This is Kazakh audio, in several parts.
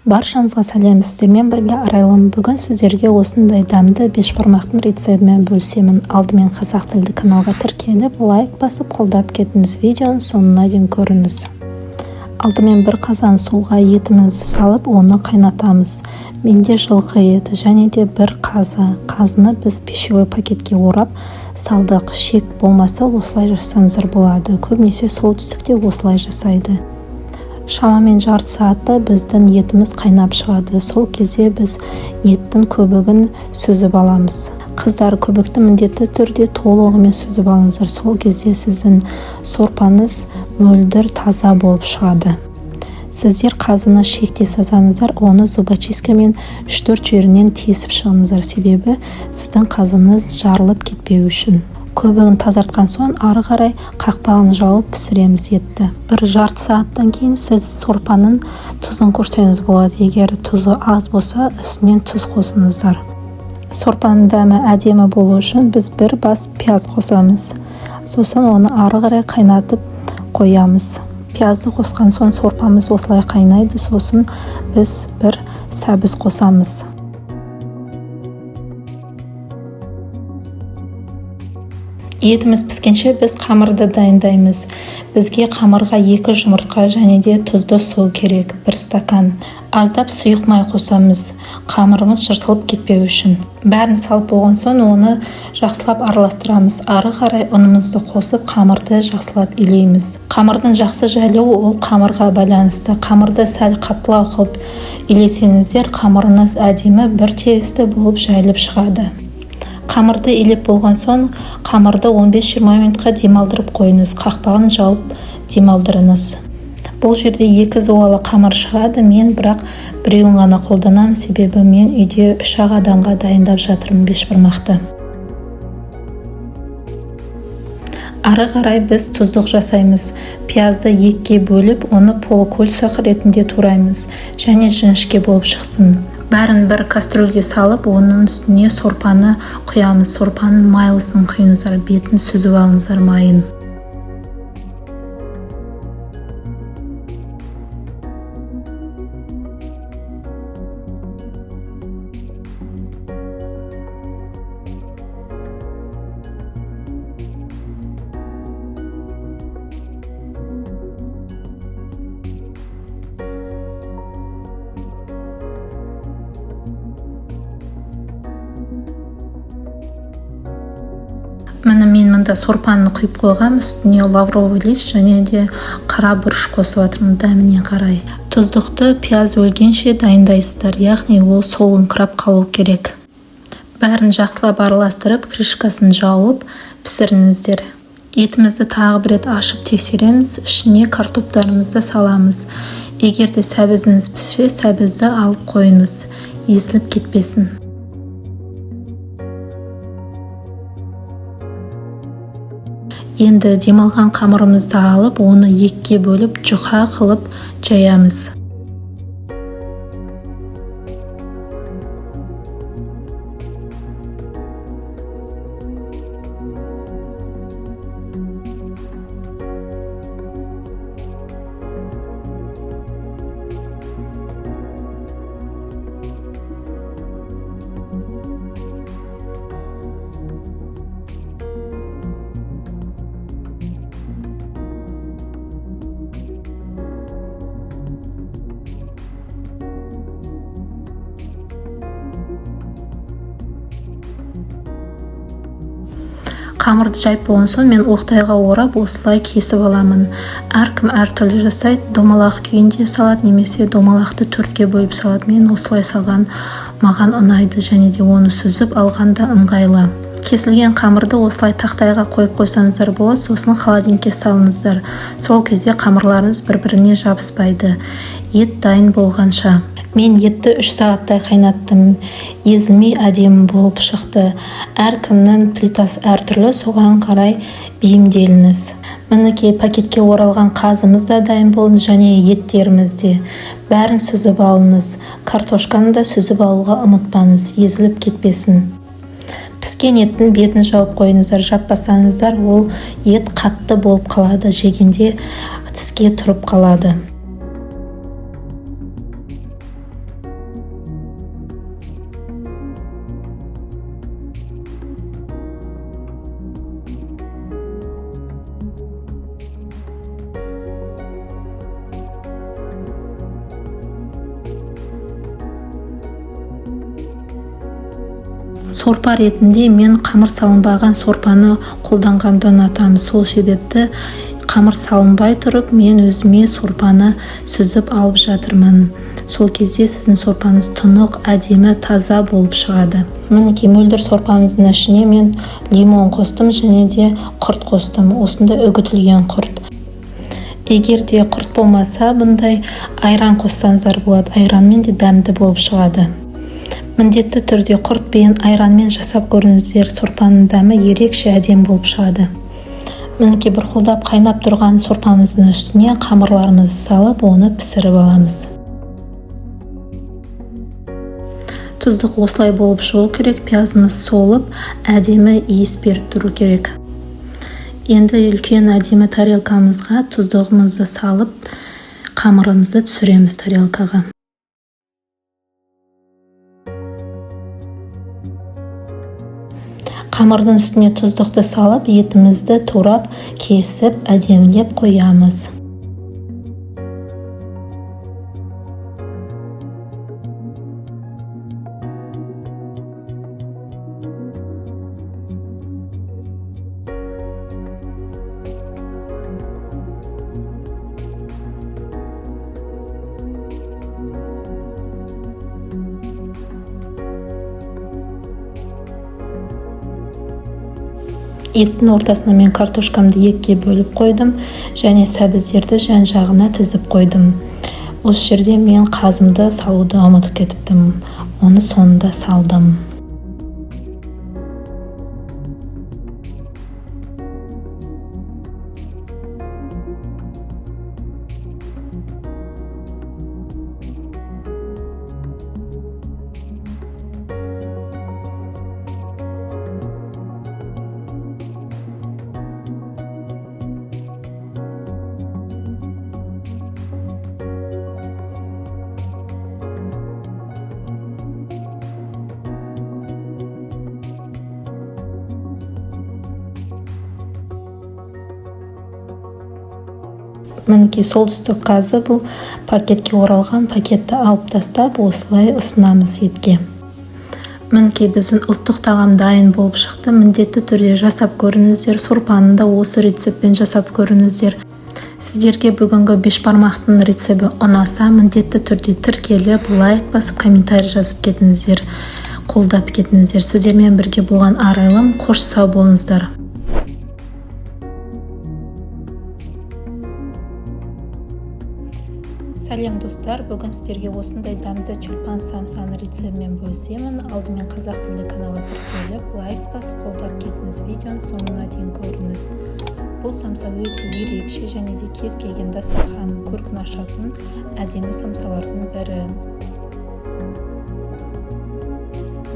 Баршаңызға сәлем, сіздермен бірге Арайлым. Бүгін сіздерге осындай дәмді бешбармақтың рецептімен бөлісемін. Алдымен қазақ тілді каналға тіркеліп, лайк басып қолдап кетіңіз. Видеоның соңына дейін көріңіз. Алдымен бір қазан суға етімізді салып, оны қайнатамыз. Менде жылқы еті және де бір қазыны біз пищевой пакетке орап салдық. Шек болмаса осылай жасаңыздар болады. Көбінесе солтүстікте осылай жасайды. Шамамен жарты сағатта біздің етіміз қайнап шығады. Сол кезде біз еттің көбігін сүзіп аламыз. Қыздар, көбікті міндетті түрде толығымен сүзіп алыңыздар. Сол кезде сіздің сорпаңыз мөлдір таза болып шығады. Сіздер қазыны шекте сазаңыздар, оны зубочисткамен 3-4 жерінен тесіп шығыңыздар, себебі сіздің қазыныз жарылып кетпеу үшін. Көбігін тазартқан соң ары қарай қақпағын жауып пісіреміз етті. Бір жарты сағаттан кейін сіз сорпаның тұзын көрсеңіз болады. Егер тұзы аз болса, үстінен тұз қосыңыздар. Сорпаның дәмі әдемі болу үшін біз бір бас пияз қосамыз. Сосын оны ары қарай қайнатып қоямыз. Пиязды қосқан соң сорпамыз осылай қайнайды. Сосын біз бір сәбіз қосамыз. Етіміз піскенше біз қамырды дайындаймыз. Бізге қамырға 2 жұмыртқа және де тұзды су керек, 1 стакан. Аздап сұйық май қосамыз, қамырымыз жыртылып кетпеу үшін. Бәрін салып болған соң оны жақсылап араластырамыз. Ары қарай ұнымызды қосып, қамырды жақсылап илейміз. Қамырдың жақсы жайлауы ол қамырға байланысты. Қамырды сәл қаттылау қылып илесеңіздер, қамырыңыз әдемі бір тегісті болып жайылып шығады. Қамырды илеп болған соң, қамырды 15-20 минутқа демалдырып қойыңыз. Қақпағын жауып демалдырыңыз. Бұл жерде 2 зуалы қамыр шығады. Мен бірақ біреуін ғана қолданамын, себебі мен үйде 3 адамға дайындап жатырмын бешбармақты. Ары қарай біз тұздық жасаймыз. Пиязды 2-ге бөліп, оны полукольцақ ретінде тураймыз, және жіңішке болып шықсын. Бәрін бір кастрөлге салып, оның үстіне сорпаны құямыз. Сорпаның майлысын құйыңыздар, бетін сүзіп алыңыздар майын. Мен мұнда сорпаны құйып қойғам, үстіне лавровый лист және де қара бұрыш қосып жатырмын, дәміне қарай. Тұздықты пияз өлгенше дайындайсыздар, яғни ол солыңқырап қалу керек. Бәрін жақсылап араластырып, крышкасын жауып пісіріңіздер. Етімізді тағы бір рет ашып тексереміз, ішіне картоптарымызды саламыз. Егер де сәбізіңіз піссе, сәбізді алып қойыңыз, езіліп кетпесін. Енді демалған қамырымызды алып, оны 2-ге бөліп, жұқа қылып жаямыз. Қамырды жайып болған соң мен оқтайға орап осылай кесіп аламын. Әркім әртүрлі жасайды, домалақ күйінде салады, немесе домалақты 4-ге бөліп салады. Мен осылай салған маған ұнайды, және де оны сүзіп алғанда ыңғайлы. Кесілген қамырды осылай тақтайға қойып қойсаңыздар болады, сосын холодильникке салыңыздар. Сол кезде қамырларыңыз бір-біріне жабыспайды. Ет дайын болғанша. Мен етті 3 сағаттай қайнаттым. Езілмей әдемі болып шықты. Әркімнің плитасы әртүрлі, соған қарай бейімделіңіз. Мінекей пакетке оралған қазымыз да дайын болды, және еттеріміз де. Бәрін сүзіп алыңыз. Картошканы да сүзіп алуға ұмытпаңыз, езіліп кетпесін. Піскен еттің бетін жауып қойыңыздар. Жаппасаңыздар, ол ет қатты болып қалады, жегенде тіске тұрып қалады. Сорпа ретінде мен қамыр салынбаған сорпаны қолданғанды ұнатамын. Сол себепті қамыр салынбай тұрып, мен өзіме сорпаны сүзіп алып жатырмын. Сол кезде сіздің сорпаңыз тұнық, әдемі, таза болып шығады. Мінекей мөлдір сорпамыздың ішіне мен лимон қостым және де құрт қостым. Осында үгітілген құрт. Егер де құрт болмаса, бұндай айран қоссаңыздар болады. Айранмен де дәмді болып шығады. Міндетті түрде құрт пен айранмен жасап көріңіздер, сорпаның дәмі ерекше әдемі болып шығады. Мінекей бұрқылдап қайнап тұрған сорпамыздың үстіне қамырларымызды салып, оны пісіріп аламыз. Тұздық осылай болып шығу керек, пиязымыз солып, әдемі иіс беріп тұру керек. Енді үлкен әдемі тарелкамызға тұздығымызды салып, қамырымызды түсіреміз тарелкаға. Қамырдың үстіне тұздықты салып, етімізді турап, кесіп, әдемілеп қоямыз. Еттің ортасына мен картошкамды екіге бөліп қойдым және сәбіздерді жан-жағына тізіп қойдым. Осы жерде мен қазымды салуды ұмытып кетіптім. Оны соңында салдым. Мінекей солтүстік қазы бұл пакетке оралған, пакетті алып тастап, осылай ұсынамыз етке. Мінекей біздің ұлттық тағам дайын болып шықты. Міндетті түрде жасап көріңіздер. Сорпаны да осы рецептпен жасап көріңіздер. Сіздерге бүгінгі бешбармақтың рецебі ұнаса, міндетті түрде тіркеліп, лайк басып, комментарий жазып кетіңіздер, қолдап кетіңіздер. Сіздермен бірге болған Арайлым, қош сау болыңыздар. Сәлем достар, бүгін сіздерге осындай дәмді тюльпан самсаны рецебімен бөлісемін. Алдымен қазақ тілді каналы тіркеліп, лайк басып, қолдап кетіңіз, видеоның соңына дейін көріңіз. Бұл самса өте ерекше және де кез келген дастарханның көркін ашатын әдемі самсалардың бірі.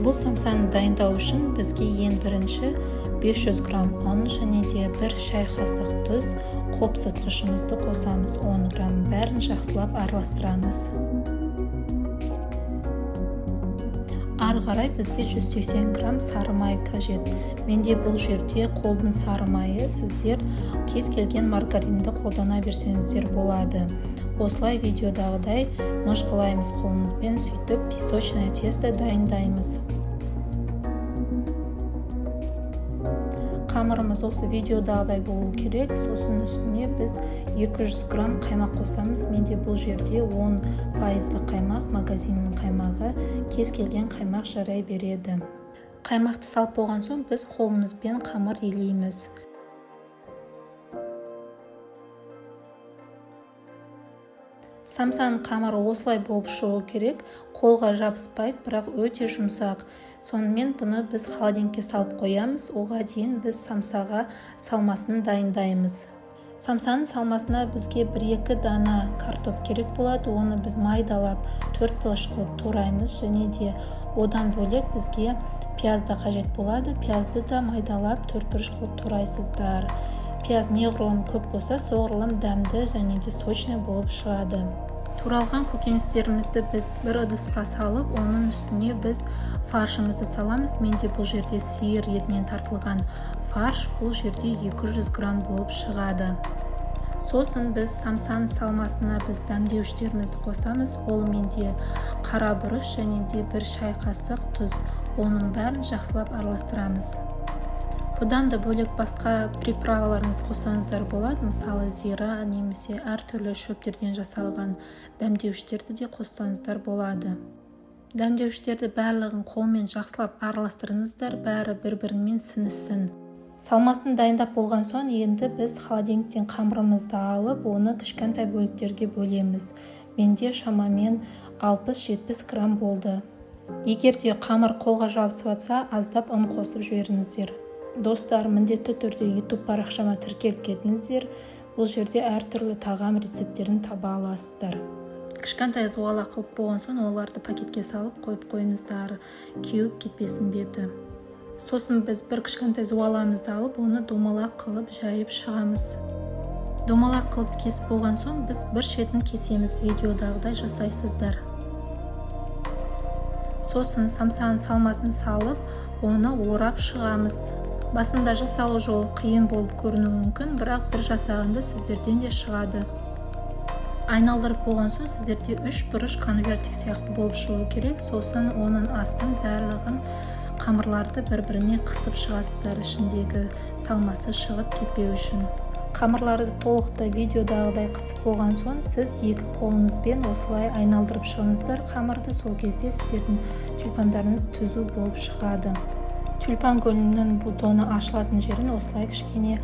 Бұл самсаны дайындау үшін бізге ең бірінші 500 грамм ұн және де 1 шай қасық тұз, қопсытқышымызды қосамыз. 10 грамм бәрін жақсылап араластырамыз. Ары қарай бізге 180 грамм сары май қажет. Менде бұл жерде қолдың сары майы, сіздер кез келген маргаринді қолдана берсеңіздер болады. Осылай видеодағыдай мыжғылаймыз қолымызбен, сөйтіп песочное тесто дайындаймыз. Қамырымыз осы видеодағыдай болу керек. Сосын үстіне біз 200 грамм қаймақ қосамыз. Менде бұл жерде 10% қаймақ, магазиннің қаймағы, кез келген қаймақ жарай береді. Қаймақты салып болған соң біз қолымызбен қамыр илейміз. Самсаның қамыры осылай болып шығу керек. Қолға жабыспайды, бірақ өте жұмсақ. Сонымен бұны біз холодильникке салып қоямыз. Оған дейін біз самсаға салмасын дайындаймыз. Самсаның салмасына бізге 1-2 дана картоп керек болады. Оны біз майдалап 4 пұлыш қылып тураймыз және де одан бөлек бізге пияз да қажет болады. Пиязды да майдалап 4 пұлыш қылып турайсыздар. Пияз неғұрлым көп болса, соғұрлым дәмді және де сочный болып шығады. Туралған көкөністерімізді біз бір ыдысқа салып, оның үстіне біз фаршымызды саламыз. Менде бұл жерде сиыр етінен тартылған фарш, бұл жерде 200 грамм болып шығады. Сосын біз самсаның салмасына біз дәмдеуіштерімізді қосамыз. Ол менде қара бұрыш және де 1 шай қасық тұз. оның бәрін жақсылап араластырамыз. Бұдан да бөлек басқа приправаларыңыз қоссаңыздар болады. Мысалы зира немесе әртүрлі шөптерден жасалған дәмдеуіштерді де қоссаңыздар болады. Дәмдеуіштерді барлығын қолмен жақсылап араластырыңыздар, бәрі бір-бірімен сіңісін. Салмасын дайындап болған соң, енді біз холодильниктен қамырымызды алып, оны кішкентай бөліктерге бөлеміз. Менде шамамен 60-70 грамм болды. Егер де қамыр қолға жабысып жатса, аздап ұн қосып жіберіңіздер. Достар, міндетті түрде YouTube парақшама тіркеліп кетіңіздер. Бұл жерде әртүрлі тағам рецепттерін таба аласыздар. Кішкентай зуала қылып болған соң, оларды пакетке салып қойып қойыңыздар, кеуіп кетпесін беті. Сосын біз бір кішкентай зуаламызды алып, оны домалақ қылып жайып шығамыз. Домалақ қылып кесіп болған соң, біз бір шетін кесеміз, видеодағыдай жасайсыздар. Сосын самсаның салмасын салып, оны орап шығамыз. Басында жасалу жолы қиын болып көрінуі мүмкін, бірақ бір жасағанда сіздерден де шығады. Айналдырып болған соң, сіздерде 3 бұрыш конвертик сияқты болып шығу керек. Сосын оның астын барлығын қамырларды бір-біріне қысып шығасыздар, ішіндегі салмасы шығып кетпеу үшін. Қамырларды толықтай видеодағыдай қысып болған соң, сіз екі қолыңызбен осылай айналдырып шығыңыздар қамырды. Сол кезде сіздердің тюльпандарыңыз түзу болып шығады. Тюльпан гүлінің бутоны ашылатын жерін осылай кішкене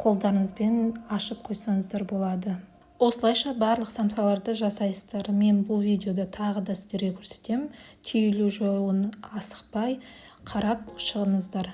қолдарыңызбен ашып қойсаңыздар болады. Осылайша барлық самсаларды жасайсыздар. Мен бұл видеода тағы да сіздерге көрсетемін. Түйілу жолын асықпай қарап шығыңыздар.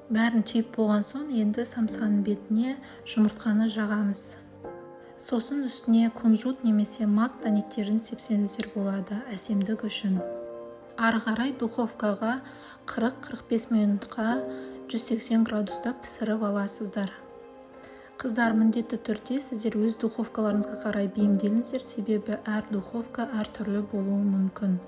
Бәрін түйіп болған соң, енді самсаның бетіне жұмыртқаны жағамыз. Сосын үстіне кунжут немесе мак дәнектерін сепсеңіздер болады, әсемдік үшін. Ары қарай духовкаға 40-45 минутқа 180 градуста пісіріп аласыздар. Қыздар, міндетті түрде сіздер өз духовкаларыңызға қарай бейімделіңіздер, себебі әр духовка әр түрлі болуы мүмкін.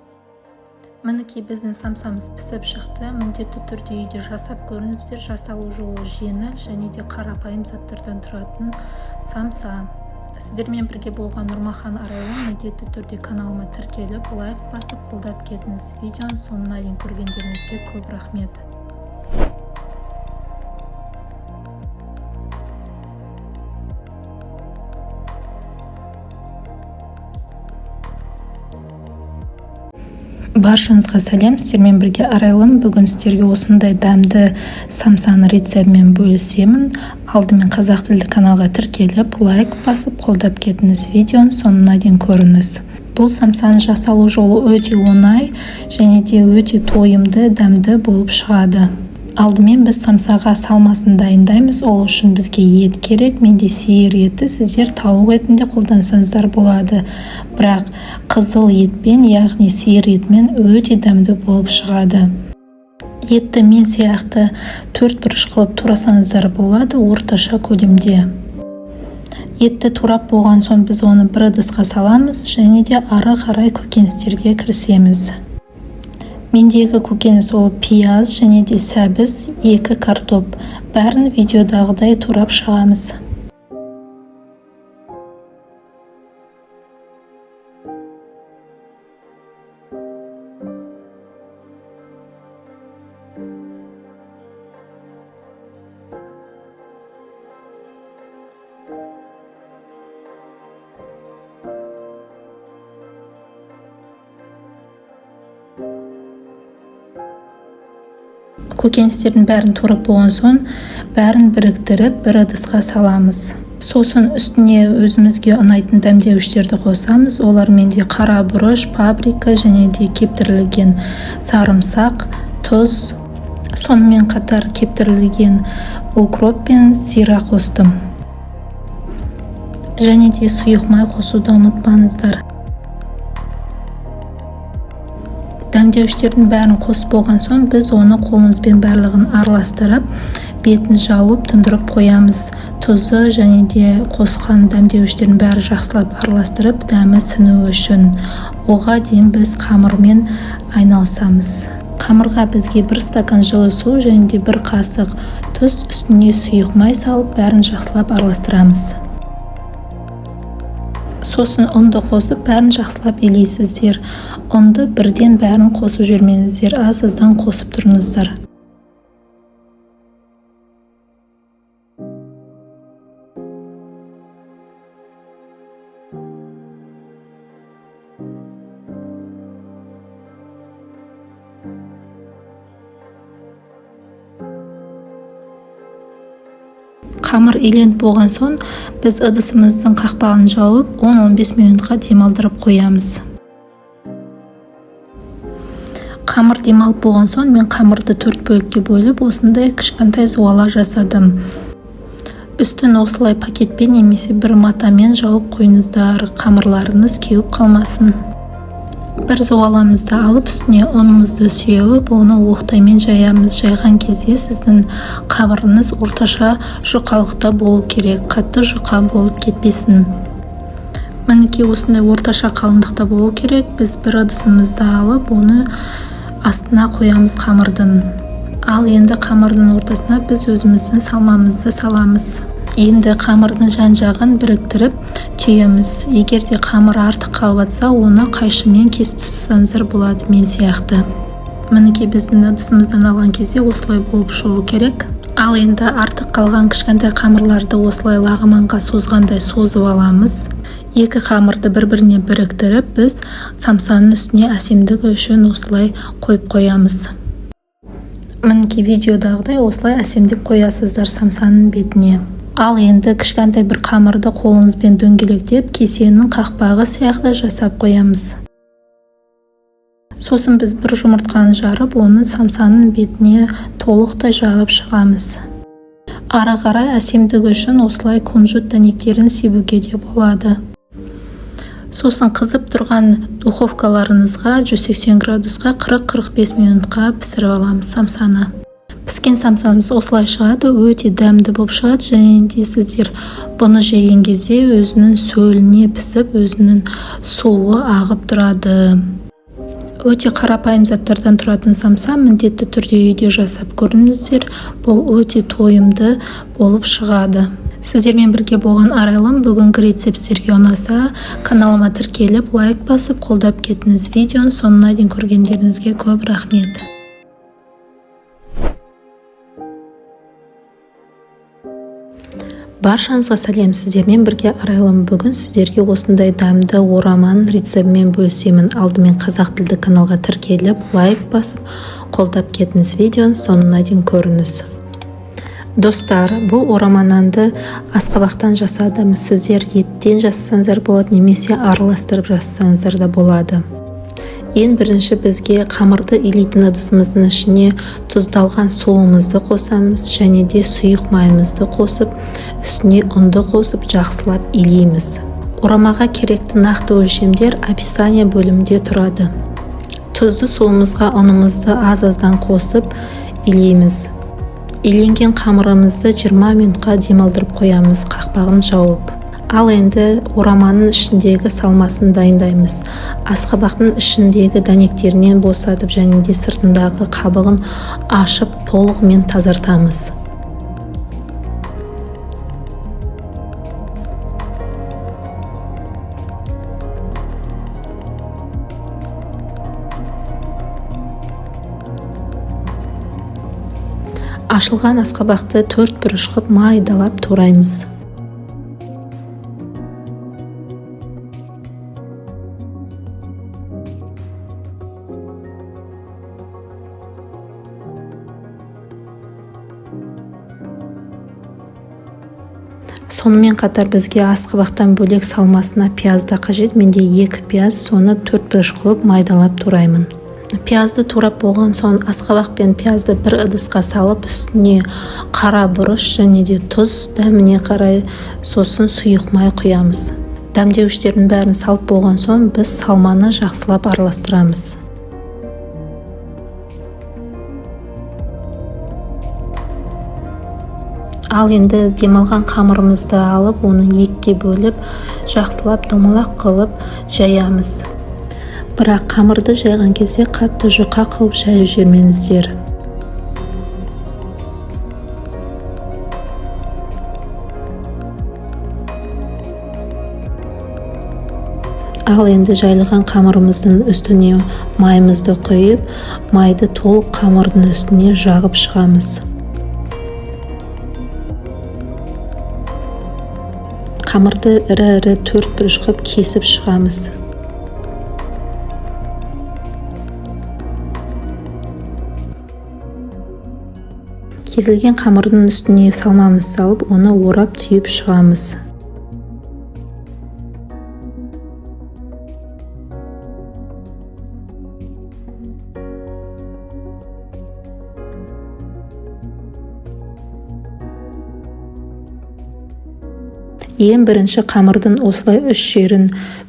Мінекей біздің самсамыз пісіп шықты. Міндетті түрде үйде жасап көріңіздер. Жасалу жолы жеңіл және де қарапайым заттардан тұратын самса. Сіздермен бірге болған Нұрмахан Арайлым. Міндетті түрде каналыма тіркеліп, лайк басып қолдап кетіңіз. Видеоның соңына дейін көргендеріңізге көп рахмет. Баршаңызға сәлем, сіздермен бірге Арайлым. Бүгін сіздерге осындай дәмді самсаны рецептімен бөлісемін. Алдымен қазақ тілді каналға тіркеліп, лайк басып, қолдап кетіңіз. Видеоның соңына дейін көріңіз. Бұл самсаны жасалу жолы өте оңай және де өте тойымды, дәмді болып шығады. Алдымен біз самсаға салмасын дайындаймыз. Ол үшін бізге ет керек. Менде сиыр еті, сіздер тауық етінде қолдансаңыздар болады. Бірақ қызыл етпен, яғни сиыр етімен өте дәмді болып шығады. Етті мен сияқты 4 бұрыш қылып турасаңыздар болады, орташа көлемде. Етті турап болған соң біз оны бір ыдысқа саламыз және де ары қарай көкөністерге кірісеміз. Мендегі көкөніс ол пияз және де сәбіз, 2 картоп. Бәрін видеодағыдай турап шығамыз. Көкөністердің бәрін турап болған соң бәрін біріктіріп бір ыдысқа саламыз. Сосын үстіне өзімізге ұнайтын дәмдеуіштерді қосамыз. Олар менде қара бұрыш, паприка және де кептірілген сарымсақ, тұз, сонымен қатар кептірілген укроп пен зира қостым. Және де сұйық май қосуды ұмытпаңыздар. Дәмдеуіштердің бәрін қосып болған соң біз оны қолымызбен барлығын араластырып, бетін жауып тұндырып қоямыз. Тұзы және де қосқан дәмдеуіштердің бәрі жақсылап араластырып, дәмі сіну үшін. Оға дейін біз қамырмен айналысамыз. Қамырға бізге 1 стакан жылы су және де 1 қасық тұз, үстіне сұйық май салып, бәрін жақсылап араластырамыз. Сосын ұнды қосып, бәрін жақсылап елейсіздер. Ұнды бірден бәрін қосып жүрмеңіздер, аз-аздан қосып тұрыңыздар. Қамыр еленіп болған соң, біз ыдысымыздың қақпағын жауып, 10-15 минутқа демалдырып қоямыз. Қамыр демалып болған соң, мен қамырды 4 бөлікке бөліп, осындай кішкентай зуала жасадым. Үстін осылай пакетпен немесе бір матамен жауып қойыңыздар, қамырларыңыз кеуіп қалмасын. Бір зуаламызды алып, үстіне ұнымызды сеуіп, оны оқтаймен жаямыз. Жайған кезде сіздің қамырыңыз орташа жұқалықта болу керек, қатты жұқа болып кетпесін. Мінекей осындай орташа қалыңдықта болу керек. Біз бір ыдысымызды алып, оны астына қоямыз қамырдың. Ал енді қамырдың ортасына біз өзіміздің салмамызды саламыз. Енді қамырдың жан-жағын біріктіріп түйеміз. Егер де қамыр артық қалып жатса, оны қайшымен кесіп тастасаңыздар болады, мен сияқты. Мінекей біздің ыдысымыздан алған кезде осылай болып шығу керек. Ал енді артық қалған кішкентай қамырларды осылай лағыманға созғандай созып аламыз. Екі қамырды бір-біріне біріктіріп, біз самсаның үстіне әсемдігі үшін осылай қойып қоямыз. Мінекей видеодағыдай осылай әсемдеп қоясыздар самсаның бетіне. Ал енді кішкентай бір қамырды қолыңызбен дөңгелектеп, кесенің қақпағы сияқты жасап қоямыз. Сосын біз бір жұмыртқаны жарып, оны самсаның бетіне толықтай жағып шығамыз. Ары қарай әсемдігі үшін осылай кунжут дәнектерін себуге де болады. Сосын қызып тұрған духовкаларыңызға 180 градусқа 40-45 минутқа пісіріп аламыз самсаны. Піскен самсамыз осылай шығады, өте дәмді болып шығады, және де сіздер бұны жеген кезде өзінің сөліне пісіп, өзінің суы ағып тұрады. Өте қарапайым заттардан тұратын самса міндетті түрде үйде жасап көріңіздер, бұл өте тойымды болып шығады. Сіздермен бірге болған Арайлым. Бүгінгі рецепт сіздерге ұнаса, каналыма тіркеліп, лайк басып, қолдап кетіңіз. Видеоны соңына дейін көргендеріңізге көп рахмет. Баршаңызға сәлем, сіздермен бірге Арайлым. Бүгін сіздерге осындай дәмді ораман рецептімен бөлісемін. Алдымен қазақ тілді каналға тіркеліп, лайк басып, қолдап кетіңіз. Видеоны соңына дейін көріңіз. Достар, бұл орамананды асқабақтан жасадым. Сіздер еттен жасасаңыздар болады, немесе араластырып жасасаңыздар да болады. Ең бірінші бізге қамырды илейтін ыдысымыздың ішіне тұздалған суымызды қосамыз, және де сұйық майымызды қосып, үстіне ұнды қосып жақсылап илейміз. Орамаға керекті нақты өлшемдер описание бөлімінде тұрады. Тұзды суымызға ұнымызды аз-аздан қосып илейміз. Иленген қамырымызды 20 минутқа демалдырып қоямыз, қақпағын жауып. Ал енді ораманың ішіндегі салмасын дайындаймыз. Асқабақтың ішіндегі дәнектерінен босатып, және де сыртындағы қабығын ашып, толығымен тазартамыз. Ашылған асқабақты 4 бұрыш қып майдалап тураймыз. Сонымен қатар бізге асқабақтан бөлек салмасына пияз да қажет. Менде 2 пияз, соны 4 қылып майдалап тураймын. Пиязды турап болған соң асқабақ пен пиязды бір ыдысқа салып, үстіне қара бұрыш және де тұз, дәміне қарай сосын сұйық май құямыз. Дәмдеуіштердің бәрін салып болған соң біз салманы жақсылап араластырамыз. Ал енді демалған қамырымызды алып, оны 2-ге бөліп, жақсылап домалақ қылып жаямыз. Бірақ қамырды жайған кезде қатты жұқа қылып жайып жібермеңіздер. Ал енді жайылған қамырымыздың үстіне майымызды құйып, майды толық қамырдың үстіне жағып шығамыз. Қамырды ірі-ірі 4 бұрыш қылып кесіп шығамыз. Кесілген қамырдың үстіне салмамыз салып, оны орап түйіп шығамыз. Ең бірінші қамырдың осылай 3 жерін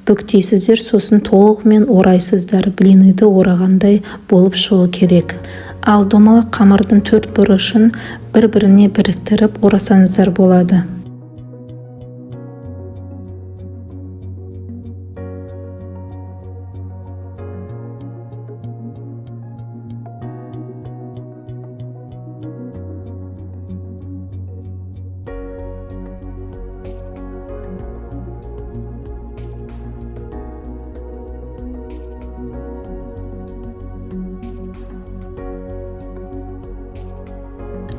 бүктейсіздер, сосын толығымен орайсыздар. Блиныйды орағандай болып шығу керек. Ал домалақ қамырдың 4 бұрышын бір-біріне біріктіріп орасаңыздар болады.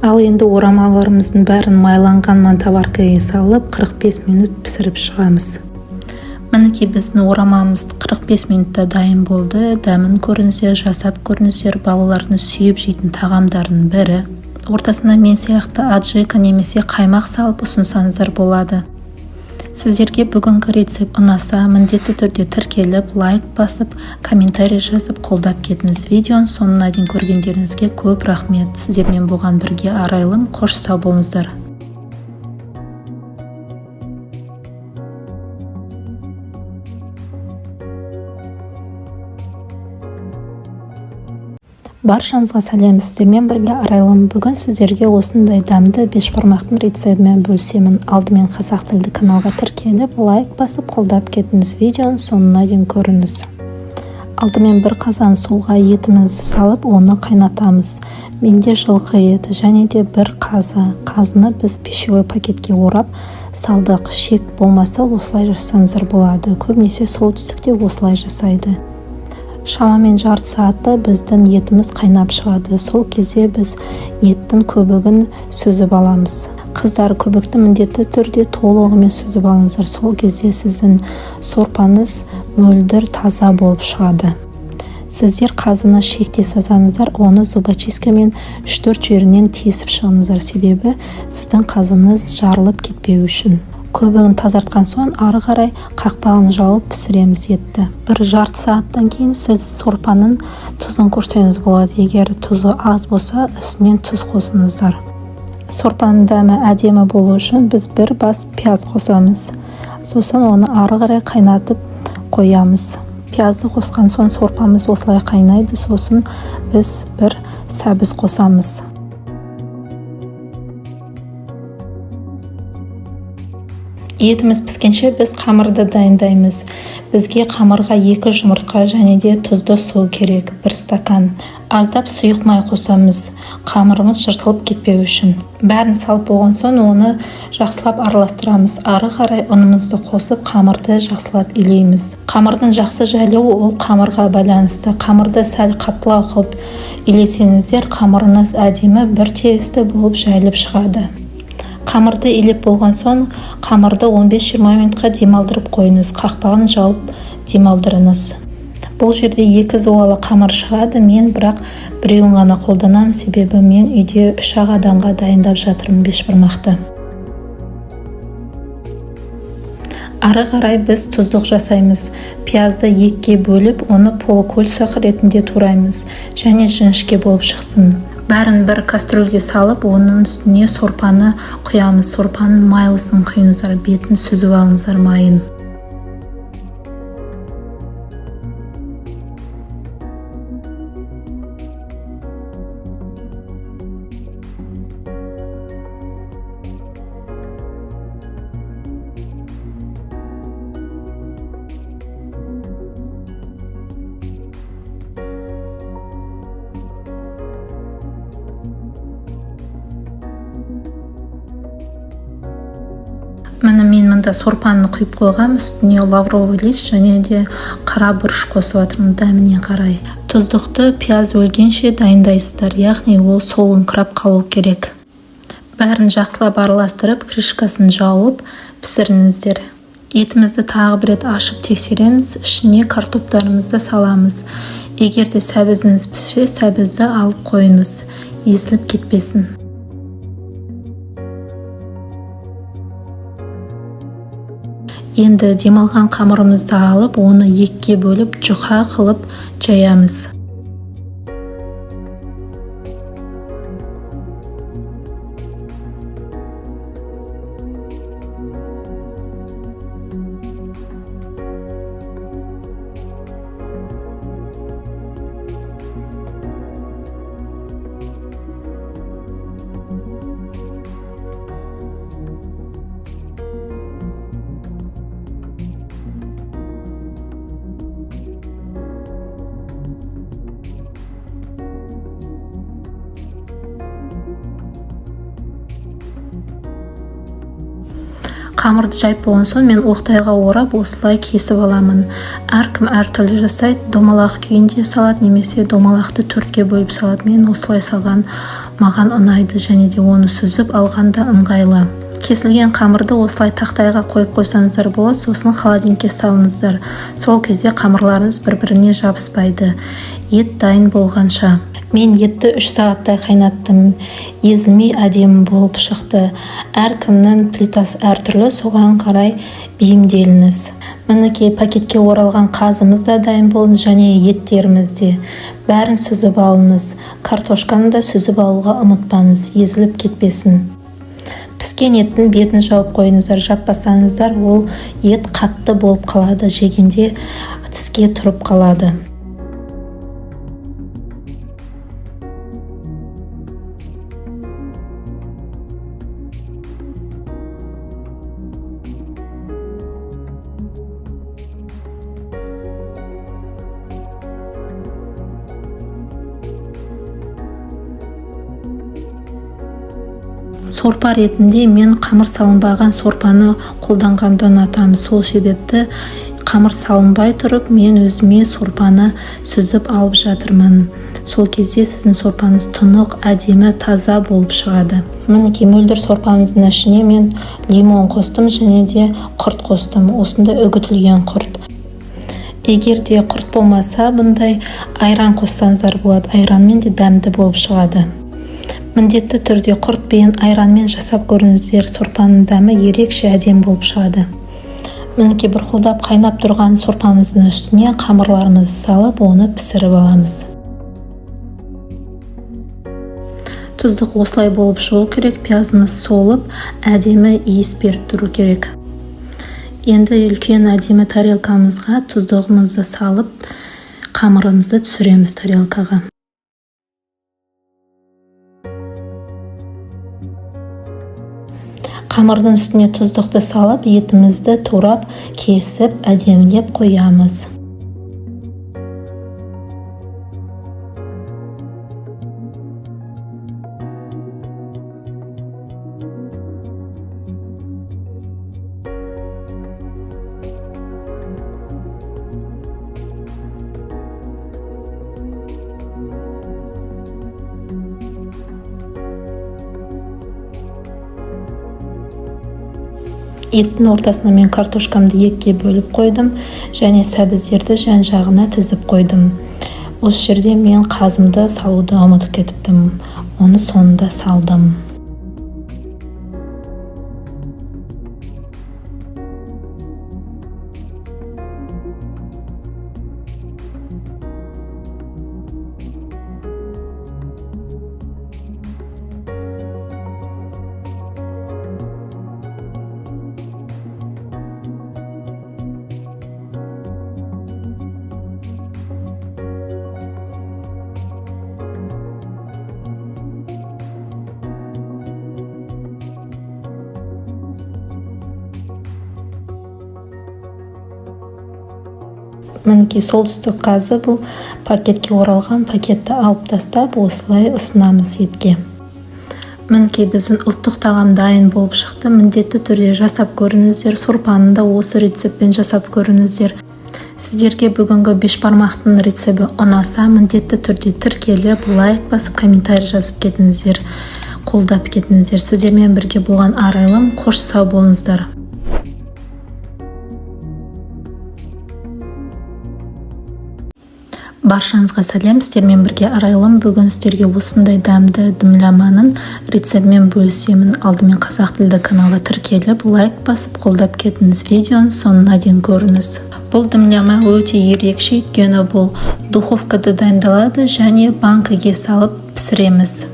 Ал енді орамаларымыздың бәрін майланған мантаваркаға салып 45 минут пісіріп шығамыз. Мінекей біздің орамамыз 45 минутта дайын болды. Дәмін көріңіздер, жасап көріңіздер. Балалардың сүйіп жейтін тағамдардың бірі. Ортасына мен сияқты аджика немесе қаймақ салып ұсынсаңыздар болады. Сіздерге бүгінгі рецепт ұнаса, міндетті түрде тіркеліп, лайк басып, комментарий жазып қолдап кетіңіз. Видеоның соңына дейін көргендеріңізге көп рахмет. Сіздермен болған бірге Арайлым. Қош сау болыңыздар. Баршаңызға сәлем, сіздермен бірге Арайлым. Бүгін сіздерге осындай дәмді бешбармақтың рецептімен бөлісемін. Алдымен қазақ тілді каналға тіркеліп, лайк басып қолдап кетіңіз. Видеоның соңына дейін көріңіз. Алдымен бір қазан суға етімізді салып, оны қайнатамыз. Менде жылқы еті және де бір қазы. Қазыны біз пищевой пакетке орап салдық. Шек болмаса осылай жасаңыздар болады. Көбінесе солтүстікте осылай жасайды. Шамамен жарты сағатта біздің етіміз қайнап шығады. Сол кезде біз еттің көбігін сүзіп аламыз. Қыздар, көбікті міндетті түрде толығымен сүзіп алыңыздар. Сол кезде сіздің сорпаңыз мөлдір таза болып шығады. Сіздер қазыны шекте сазаңыздар, оны зубочисткамен 3-4 жерінен тесіп шығыңыздар. Себебі сіздің қазыныз жарылып кетпеу үшін. Көбігін тазартқан соң ары қарай қақпағын жауып пісіреміз етті. Бір жарты сағаттан кейін сіз сорпаның тұзын көрсеңіз болады. Егер тұзы аз болса, үстінен тұз қосыңыздар. Сорпаның дәмі әдемі болу үшін біз бір бас пияз қосамыз. Сосын оны ары қарай қайнатып қоямыз. Пиязды қосқан соң сорпамыз осылай қайнайды. Сосын біз бір сәбіз қосамыз. Етіміз піскенше біз қамырды дайындаймыз. Бізге қамырға 2 жұмыртқа және де тұзды су керек, 1 стакан. Аздап сұйық май қосамыз, қамырымыз жыртылып кетпеу үшін. Бәрін салып болған соң оны жақсылап араластырамыз. Ары қарай ұнымызды қосып, қамырды жақсылап илейміз. Қамырдың жақсы жайылуы ол қамырға байланысты. Қамырды сәл қаттылау қылып илесеңіздер, қамырыңыз әдемі бір тегісті болып жайылып шығады. Қамырды илеп болған соң, қамырды 15-20 минутқа демалдырып қойыңыз. Қақпағын жауып демалдырыңыз. Бұл жерде 2 зуалы қамыр шығады. Мен бірақ біреуін ғана қолданамын, себебі мен үйде 3 адамға дайындап жатырмын бешбармақты. Ары қарай біз тұздық жасаймыз. Пиязды екіге бөліп, оны полукольцақ ретінде тураймыз және жіңішке болып шықсын. Бәрін бір кастрөлге салып, оның үстіне сорпаны құямыз. Сорпаның майлысын құйыңыздар, бетін сүзіп алыңыздар майын. Міне мен мында сорпаны құйып қойғам, үстіне лавровый лист және де қара бұрыш қосып жатырмын, дәміне қарай. Тұздықты пияз өлгенше дайындайсыздар, яғни ол солыңқырап қалу керек. Бәрін жақсылап араластырып, крышкасын жауып пісіріңіздер. Етімізді тағы бір рет ашып тексереміз, ішіне картоптарымызды саламыз. Егер де сәбізіңіз піссе, сәбізді алып қойыңыз, езіліп кетпесін. Енді демалған қамырымызды алып, оны екіге бөліп, жұқа қылып жаямыз. Қамырды жайып болған соң мен оқтайға орап осылай кесіп аламын. Әркім әртүрлі жасайды, домалақ күйінде салады, немесе домалақты төртке бөліп салады. Мен осылай салған маған ұнайды және де оны сүзіп алғанда ыңғайлы. Кесілген қамырды осылай тақтайға қойып қойсаңыздар болады, сосын холодильникке салыңыздар. Сол кезде қамырларыңыз бір-біріне жабыспайды. Ет дайын болғанша. Мен етті 3 сағаттай қайнаттым. Езілмей әдемі болып шықты. Әркімнің плитасы әртүрлі, соған қарай бейімделіңіз. Мінекей пакетке оралған қазымыз да дайын болды және еттеріміз де. Бәрін сүзіп алыңыз. Картошканы да сүзіп алуға ұмытпаңыз, езіліп кетпесін. Піскен еттің бетін жауып қойыңыздар, жаппасаңыздар, ол ет қатты болып қалады, жегенде тіске тұрып қалады. Сорпа ретінде мен қамыр салынбаған сорпаны қолданғанды ұнатамын. Сол себепті қамыр салынбай тұрып, мен өзіме сорпаны сүзіп алып жатырмын. Сол кезде сіздің сорпаңыз тұнық, әдемі, таза болып шығады. Мінекей мөлдір сорпамыздың ішіне мен лимон қостым және де құрт қостым. Осында үгітілген құрт. Егер де құрт болмаса, бұндай айран қоссаңыздар болады. Айранмен де дәмді болып шығады. Міндетті түрде құртпен, айранмен жасап көріңіздер, сорпаның дәмі ерекше әдем болып шығады. Мінекей бұрқылдап қайнап тұрған сорпамыздың үстіне қамырларымызды салып, оны пісіріп аламыз. Тұздық осылай болып шығу керек, пиязымыз солып, әдемі иіс беріп тұру керек. Енді үлкен әдемі тарелкамызға тұздығымызды салып, қамырымызды түсіреміз тарелкаға. Қамырдың үстіне тұздықты салып, етімізді турап, кесіп, әдемілеп қоямыз. Еттің ортасына мен картошкамды екіге бөліп қойдым және сәбіздерді жан-жағына тізіп қойдым. Осы жерде мен қазымды салуды ұмытып кетіптім. Оны соңында салдым. мінекей солтүстік қазы бұл пакетке оралған. Пакетті алып тастап осылай ұсынамыз етке. Мінекей біздің ұлттық тағам дайын болып шықты. Міндетті түрде жасап көріңіздер. Сорпаны да осы рецептпен жасап көріңіздер. Сіздерге бүгінгі бешбармақтың рецебі ұнаса, міндетті түрде тіркеліп, лайк басып, комментарий жазып кетіңіздер, қолдап кетіңіздер. Сіздермен бірге болған Арайлым, қош сау болыңыздар. Баршаңызға сәлем, сіздермен бірге Арайлым. Бүгін сіздерге осындай дәмді дымламаның рецептімен бөлісемін. Алдымен қазақ тілді каналға тіркеліп, лайк басып, қолдап кетіңіз. Видеоны соңына дейін көріңіз. Бұл дымляма өте ерекше, өйткені бұл духовкада дайындалады және банкіге салып пісіреміз.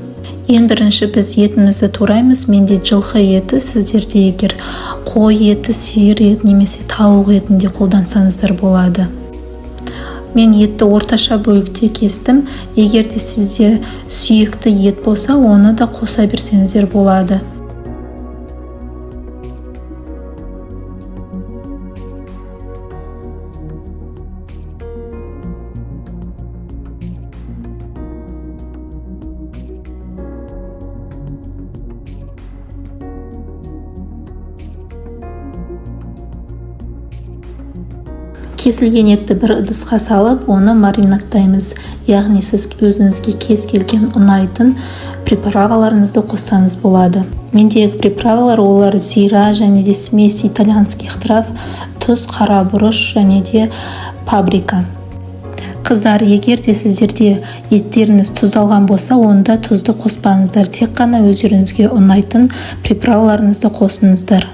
Ең бірінші біз етімізді тураймыз. Менде жылқы еті, сіздерде егер қой еті, сиыр еті немесе тауық етін де қолдансаңыздар болады. Мен етті орташа бөлікте кестім. Егер де сізде сүйекті ет болса, оны да қоса берсеңіздер болады. Кесілген етті бір ыдысқа салып, оны маринадтаймыз. Яғни сіз өзіңізге кез келген ұнайтын приправаларыңызды қоссаңыз болады. Мендегі приправалар олар зира және де смесь итальянских трав, тұз, қара бұрыш және де паприка. Қыздар, егер де сіздерде еттеріңіз тұздалған болса, онда тұзды қоспаңыздар. Тек қана өздеріңізге ұнайтын приправаларыңызды қосыңыздар.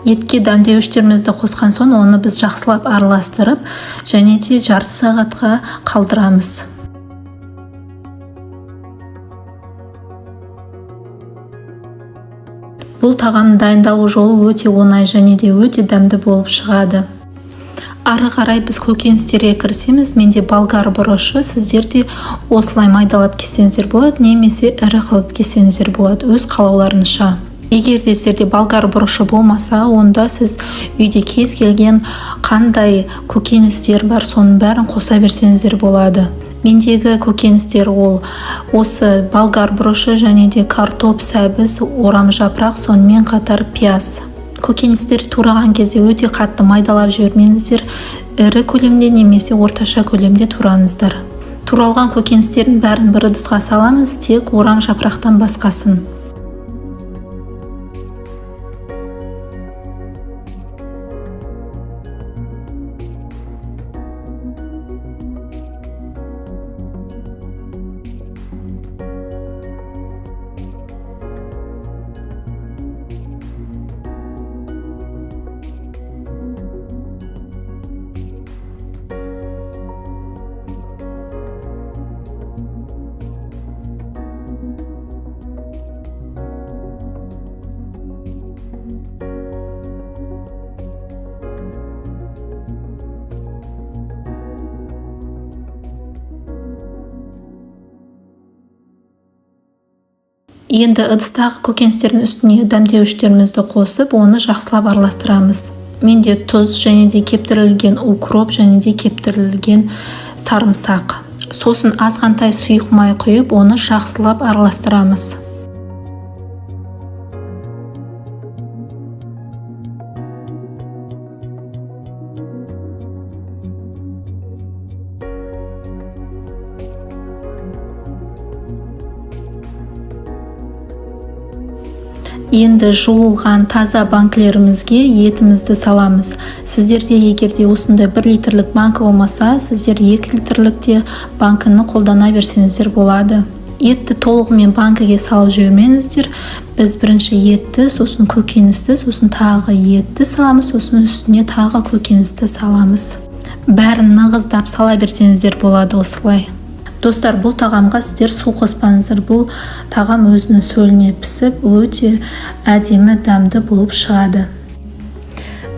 Етке дәмдеуіштерімізді қосқан соң, оны біз жақсылап араластырып, және де жарты сағатқа қалдырамыз. Бұл тағам дайындалу жолы өте оңай және де өте дәмді болып шығады. Ары қарай біз көкөністерге кірісеміз. Менде болгар бұрышы, сіздерде осылай майдалап кессеңіздер болады, немесе ірі қылып кессеңіздер болады, өз қалауларыңызша. Егер де сіздерде болгар бұрышы болмаса, онда сіз үйде кез келген қандай көкөністер бар, соның бәрін қоса берсеңіздер болады. Мендегі көкөністер ол осы болгар бұрышы және де картоп, сәбіз, орам жапырақ, сонымен қатар пияз. Көкөністер тураған кезде өте қатты майдалап жібермеңіздер. Ірі көлемде немесе орташа көлемде тураңыздар. Туралған көкөністердің бәрін бір ыдысқа саламыз, тек орам жапырақтан басқасын. Енді ыдыстағы көкөністердің үстіне дәмдеуіштерімізді қосып, оны жақсылап араластырамыз. Менде тұз және де кептірілген укроп және де кептірілген сарымсақ. Сосын азғантай сұйық май құйып, оны жақсылап араластырамыз. Енді жуылған таза банкілерімізге етімізді саламыз. Сіздерде егерде осындай 1 литрлік банкі болмаса, сіздер 2 литрлікте банкіні қолдана берсеңіздер болады. Етті толығымен банкіге салып жібермеңіздер. Біз бірінші етті, сосын көкөністі, сосын тағы етті саламыз, сосын үстіне тағы көкөністі саламыз. Бәрін нығыздап сала берсеңіздер болады осылай. Достар, бұл тағамға сіздер су қоспаңыздар. Бұл тағам өзінің сөліне пісіп, өте әдемі дәмді болып шығады.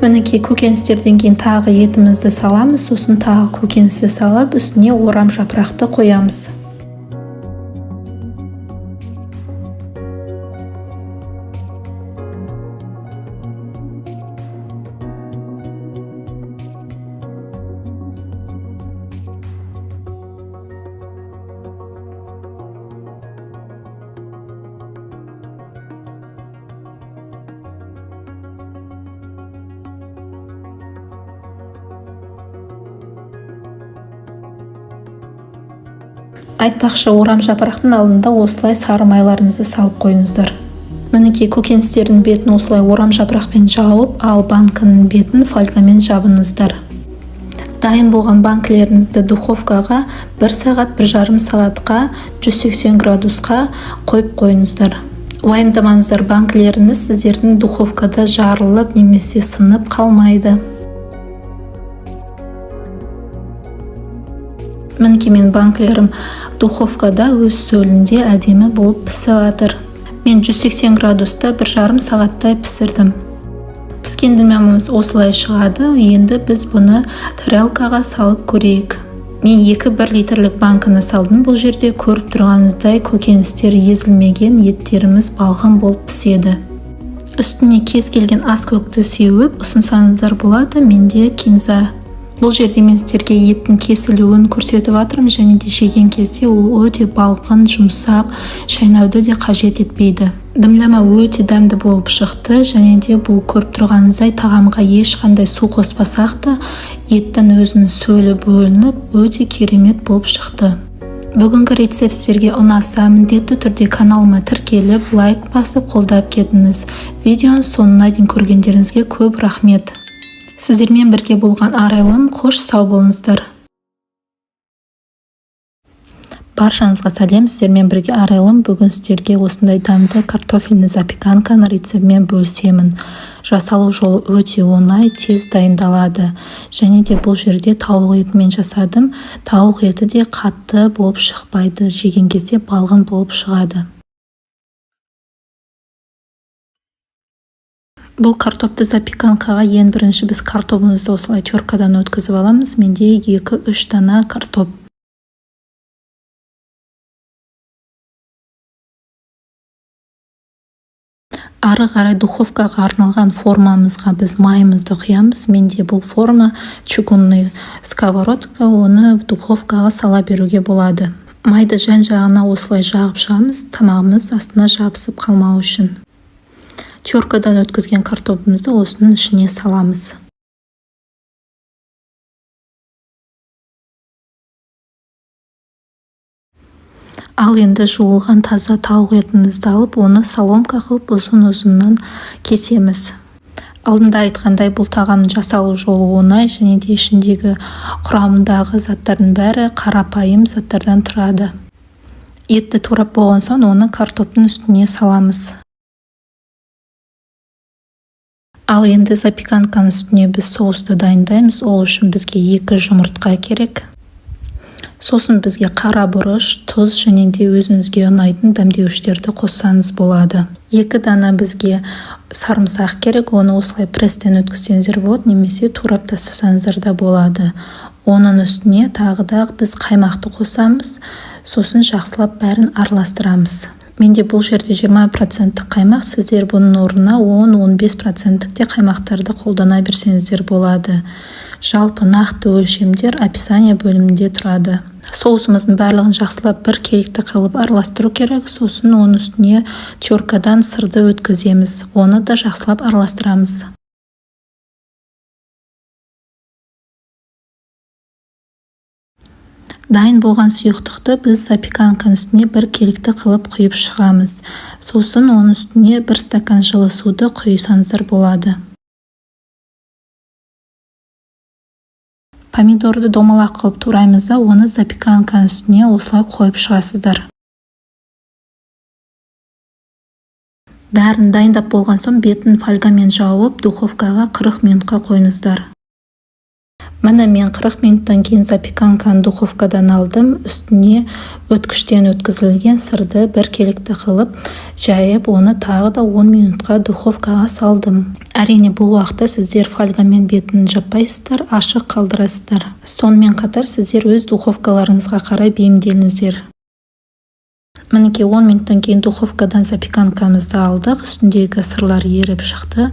Мінекей көкөністерден кейін тағы етімізді саламыз, сосын тағы көкөністі салып, үстіне орам жапырақты қоямыз. Айтпақшы, орам жапырақтың алдында осылай сары майларыңызды салып қойыңыздар. Мінекей, көкөністердің бетін осылай орам жапырақпен жауып, ал банкының бетін фольгамен жабыңыздар. Дайын болған банкілеріңізді духовкаға 1 сағат 1,5 сағатқа 180 градусқа қойып қойыңыздар. Уайымдамаңыздар, банкілеріңіз сіздердің духовкада жарылып немесе сынып қалмайды. Мінекей, мен банкілерім духовкада өз сөлінде әдемі болып пісіп жатыр. Мен 180 градуста 1,5 сағаттай пісірдім. Піскен дәміміз осылай шығады. Енді біз бұны тарелкаға салып көрейік. Мен 2-1 литрлік банканы салдым. Бұл жерде көріп тұрғаныңыздай көкөністер езілмеген, еттеріміз балғын болып піседі. Үстіне кез келген ас көкті сеуіп ұсынсаңыздар болады. Менде кинза. Бұл жерде мен сіздерге еттің кесілуін көрсетіп жатырмын, және де жеген кезде ол өте балғын, жұмсақ, шайнауды де қажет етпейді. Дымлама өте дәмді болып шықты, және де бұл көріп тұрғаныңыздай тағамға ешқандай су қоспасақ та еттің өзінің сөлі бөлініп өте керемет болып шықты. Бүгінгі рецепт сіздерге ұнаса, міндетті түрде каналыма тіркеліп, лайк басып қолдап кетіңіз. Видеоның соңына дейін көргендеріңізге көп рахмет. Сіздермен бірге болған арайлым, қош сау болыңыздар. Баршаңызға сәлем, сіздермен бірге арайлым. Бүгін сіздерге осындай дәмді картофельный запеканканы рецептімен бөлісемін. Жасалу жолы өте оңай, тез дайындалады. Және де бұл жерде тауық етімен жасадым. Тауық еті де қатты болып шықпайды, жеген кезде балғын болып шығады. Бұл картопты запеканкаға ең бірінші біз картопымызды осылай теркадан өткізіп аламыз. Менде 2-3 дана картоп. Ары қарай духовкаға арналған формамызға біз майымызды құямыз. Менде бұл форма чугунный сковородка, оны духовкаға сала беруге болады. Майды жан-жағына осылай жағып шығамыз, тамағымыз астына жабысып қалмау үшін. Теркадан өткізген картопымызды осының ішіне саламыз. Ал енді жуылған таза тауық етімізді алып, оны соломка қылып ұзын-ұзыннан кесеміз. Алдында айтқандай, бұл тағамның жасалу жолы оңай, және де ішіндегі құрамындағы заттардың бәрі қарапайым заттардан тұрады. Етті турап болған соң оны картоптың үстіне саламыз. Ал енді запеканканың үстіне біз соусты дайындаймыз. Ол үшін бізге 2 жұмыртқа керек. Сосын бізге қара бұрыш, тұз және де өзіңізге ұнайтын дәмдеуіштерді қоссаңыз болады. 2 дана бізге сарымсақ керек. Оны осылай пресстен өткізсеңіздер болады, немесе турап тастасаңыздар да болады. Оның үстіне тағы да біз қаймақты қосамыз. Сосын жақсылап бәрін араластырамыз. Менде бұл жерде 20% қаймақ, сіздер бұның орнына 10-15% де қаймақтарды қолдана берсеңіздер болады. Жалпы нақты өлшемдер описание бөлімінде тұрады. Соусымыздың барлығын жақсылап бір келікті қылып араластыру керек. Сосын оның үстіне теркадан сырды өткіземіз. Оны да жақсылап араластырамыз. Дайын болған сұйықтықты біз запеканканың үстіне бір келікті қылып құйып шығамыз. Сосын оның үстіне 1 стакан жылы суды құйсаңыздар болады. Помидорды домалақ қылып тураймыз да, оны запеканканың үстіне осылай қойып шығасыздар. Бәрін дайындап болған соң бетін фольгамен жауып, духовкаға 40 минутқа қойыңыздар. Міне мен 40 минуттан кейін запеканканы духовкадан алдым. Үстіне өткіштен өткізілген сырды бір келікті қылып жайып, оны тағы да 10 минутқа духовкаға салдым. Әрине, бұл уақытта сіздер фольгамен бетін жаппайсыздар, ашық қалдырасыздар. Сонымен қатар сіздер өз духовкаларыңызға қарай бейімделіңіздер. Мінекей 10 минуттан кейін духовкадан запеканкамызды алдық. Үстіндегі сырлар еріп шықты.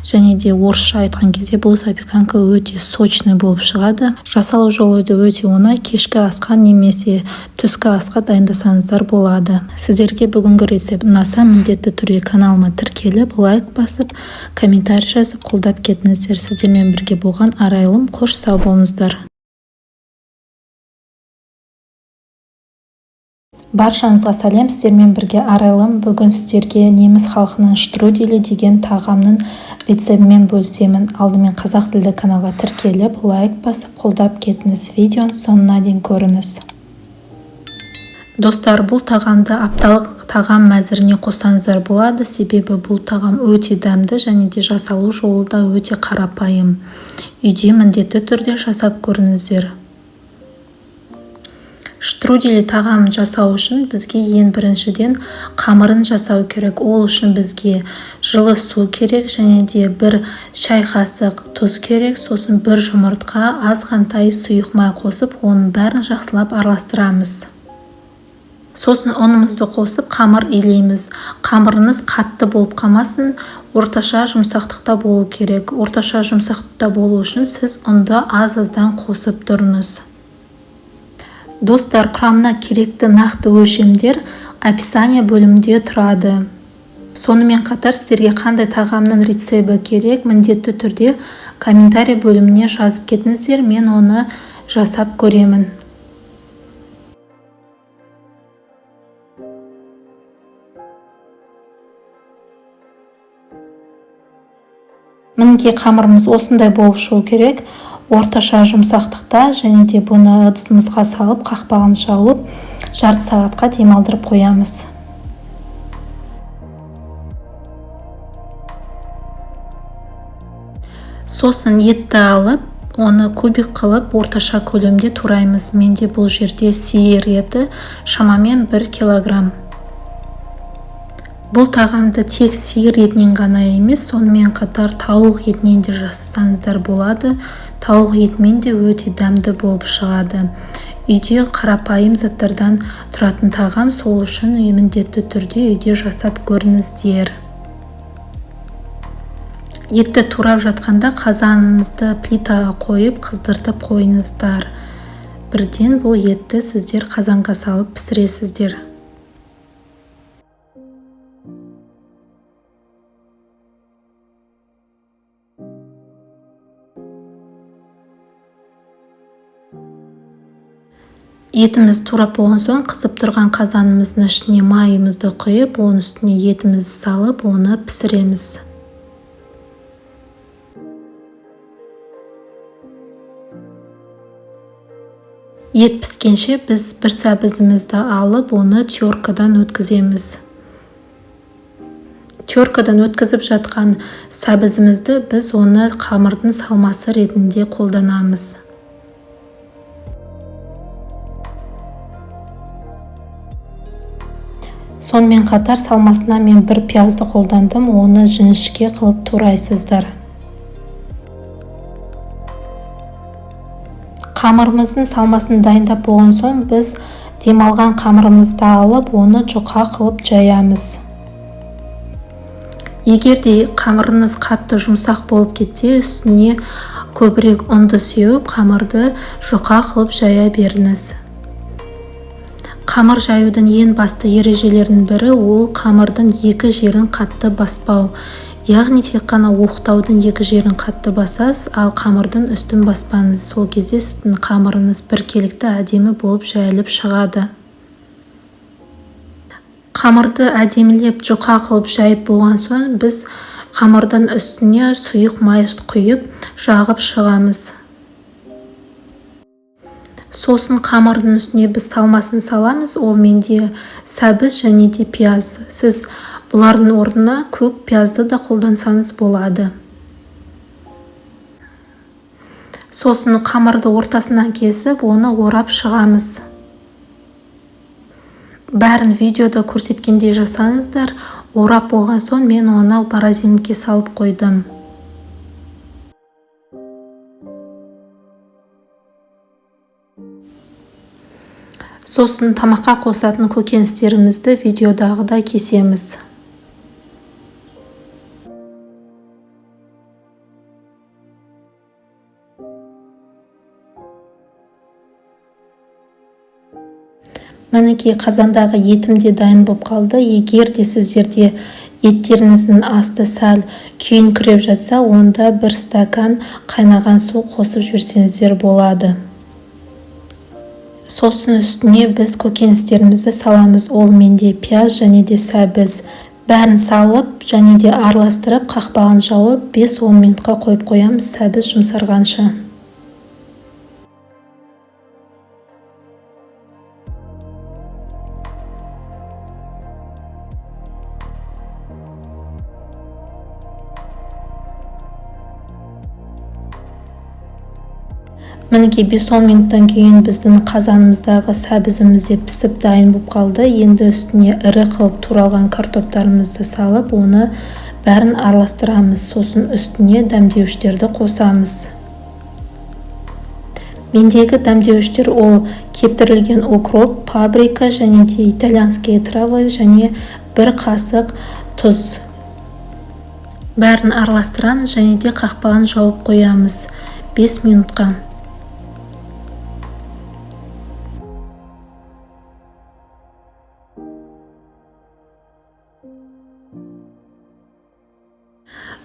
Және де орысша айтқан кезде бұл запеканка өте сочный болып шығады. Жасалу жолы өте оңай, кешкі асқа немесе түскі асқа дайындасаңыздар болады. Сіздерге бүгінгі рецепт ұнаса, міндетті түрде каналыма тіркеліп, лайк басып, комментарий жазып қолдап кетіңіздер. Сіздермен бірге болған арайлым, қош сау болыңыздар. Баршаңызға сәлем, сіздермен бірге Арайлым. Бүгін сіздерге неміс халқының штруделі деген тағамның рецебімен бөлісемін. Алдымен қазақ тілді каналға тіркеліп, лайк басып, қолдап кетіңіз. Видеоның соңына дейін көріңіз. Достар, бұл тағамды апталық тағам мәзіріне қоссаңыздар болады, себебі бұл тағам өте дәмді және де жасалу жолы да өте қарапайым. Үйде міндетті түрде жасап көріңіздер. Штруделі тағамын жасау үшін бізге ең біріншіден қамырын жасау керек. Ол үшін бізге жылы су керек және де 1 шай қасық тұз керек. Сосын 1 жұмыртқа, азғантай сұйық май қосып, оның бәрін жақсылап араластырамыз. Сосын ұнымызды қосып, қамыр илейміз. Қамырыңыз қатты болып қалмасын, орташа жұмсақтықта болу керек. Орташа жұмсақтықта болу үшін сіз ұнды аз-аздан қосып тұрыңыз. Достар, құрамына керекті нақты өлшемдер описание бөлімінде тұрады. Сонымен қатар сіздерге қандай тағамның рецебі керек, міндетті түрде комментарий бөліміне жазып кетіңіздер, мен оны жасап көремін. Мінекей қамырымыз осындай болып шығу керек. Орташа жұмсақтықта және де бұны ыдысымызға салып, қақпағын жауып, жарты сағатқа демалдырып қоямыз. Сосын етті алып, оны кубик қылып, орташа көлемде тураймыз. Менде бұл жерде сиыр еті шамамен 1 килограмм. Бұл тағамды тек сиыр етінен ғана емес, сонымен қатар тауық етінен де жасасаңыздар болады. Тауық етімен де өте дәмді болып шығады. Үйде қарапайым заттардан тұратын тағам, сол үшін міндетті түрде үйде жасап көріңіздер. Етті турап жатқанда қазаныңызды плитаға қойып, қыздыртып қойыңыздар. Бірден бұл етті сіздер қазанға салып пісіресіздер. Етіміз турап болған соң, қызып тұрған қазанымыздың ішіне майымызды құйып, оның үстіне етімізді салып, оны пісіреміз. Ет піскенше біз бір сәбізімізді алып, оны теркадан өткіземіз. Теркадан өткізіп жатқан сәбізімізді біз оны қамырдың салмасы ретінде қолданамыз. Сонымен қатар салмасына мен 1 пиязды қолдандым, оны жіңішке қылып турайсыздар. Қамырымыздың салмасын дайындап болған соң, біз демалған қамырымызды алып, оны жұқа қылып жаямыз. Егер де қамырыңыз қатты жұмсақ болып кетсе, үстіне көбірек ұнды сеуіп, қамырды жұқа қылып жая беріңіз. Қамыр жаюдың ең басты ережелерінің бірі ол қамырдың 2 жерін қатты баспау. Яғни тек қана оқтаудың 2 жерін қатты басасыз, ал қамырдың үстін баспаңыз. Сол кезде сіздің қамырыңыз біркелікті әдемі болып жайылып шығады. Қамырды әдемілеп жұқа қылып жайып болған соң, біз қамырдың үстіне сұйық май құйып, жағып шығамыз. Сосын қамырдың үстіне біз салмасын саламыз, ол менде сәбіз және де пияз. Сіз бұлардың орнына көк пиязды да қолдансаңыз болады. Сосын қамырды ортасынан кесіп, оны орап шығамыз. Бәрін видеода көрсеткендей жасаңыздар. Орап болған соң мен оны морозилкаға салып қойдым. Сосын тамаққа қосатын көкөністерімізді видеодағыдай кесеміз. Мінекей қазандағы етім де дайын болып қалды. Егер де сіздерде еттеріңіздің асты сәл күйіңкіреп жатса, онда 1 стакан қайнаған су қосып жіберсеңіздер болады. Сосын үстіне біз көкөністерімізді саламыз. Ол менде пияз және де сәбіз. Бәрін салып және де араластырып, қақпағын жауып 5-10 минутқа қойып қоямыз, сәбіз жұмсарғанша. Мінекей 5-10 минуттан кейін біздің қазанымыздағы сәбізіміз де пісіп дайын болып қалды. Енді үстіне ірі қылып туралған картоптарымызды салып, оны бәрін араластырамыз. Сосын үстіне дәмдеуіштерді қосамыз. Мендегі дәмдеуіштер ол кептірілген укроп, паприка және де итальянские травы және 1 қасық тұз. Бәрін араластырамыз және де қақпағын жауып қоямыз 5 минутқа.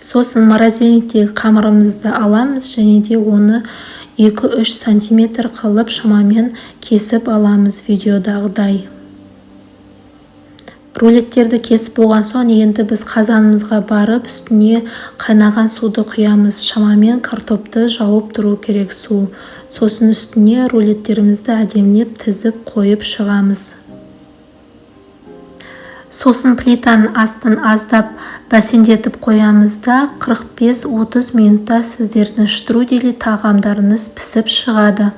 Сосын морозильниктегі қамырымызды аламыз және де оны 2-3 сантиметр қылып шамамен кесіп аламыз видеодағыдай. Рулеттерді кесіп болған соң енді біз қазанымызға барып үстіне қайнаған суды құямыз. Шамамен картопты жауып тұру керек су. Сосын үстіне рулеттерімізді әдемілеп тізіп қойып шығамыз. Сосын плитаның астын аздап бәсеңдетіп қоямыз да 45-30 минутта сіздердің штрудели тағамдарыңыз пісіп шығады.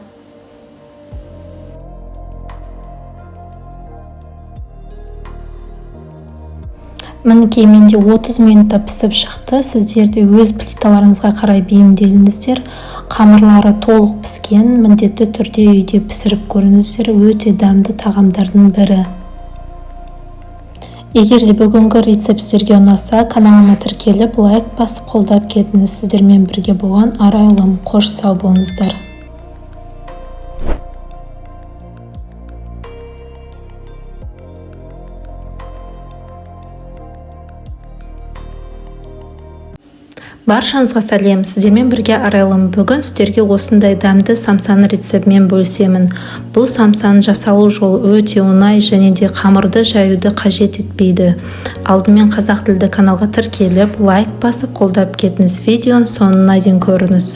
Мінекей менде 30 минутта пісіп шықты. Сіздерде өз плиталарыңызға қарай бейімделіңіздер. Қамырлары толық піскен, міндетті түрде үйде пісіріп көріңіздер. Өте дәмді тағамдардың бірі. Егер де бүгінгі рецепт сіздерге ұнаса, каналыма тіркеліп, лайк басып қолдап кетіңіз. Сіздермен бірге болған Арайлым. Қош сау болыңыздар. Баршаңызға сәлем, сіздермен бірге Арайлым. Бүгін сіздерге осындай дәмді самсаны рецептімен бөлісемін. Бұл самсаның жасалу жолы өте оңай және де қамырды жаюды қажет етпейді. Алдымен қазақ тілді каналға тіркеліп, лайк басып қолдап кетіңіз. Видеоның соңына дейін көріңіз.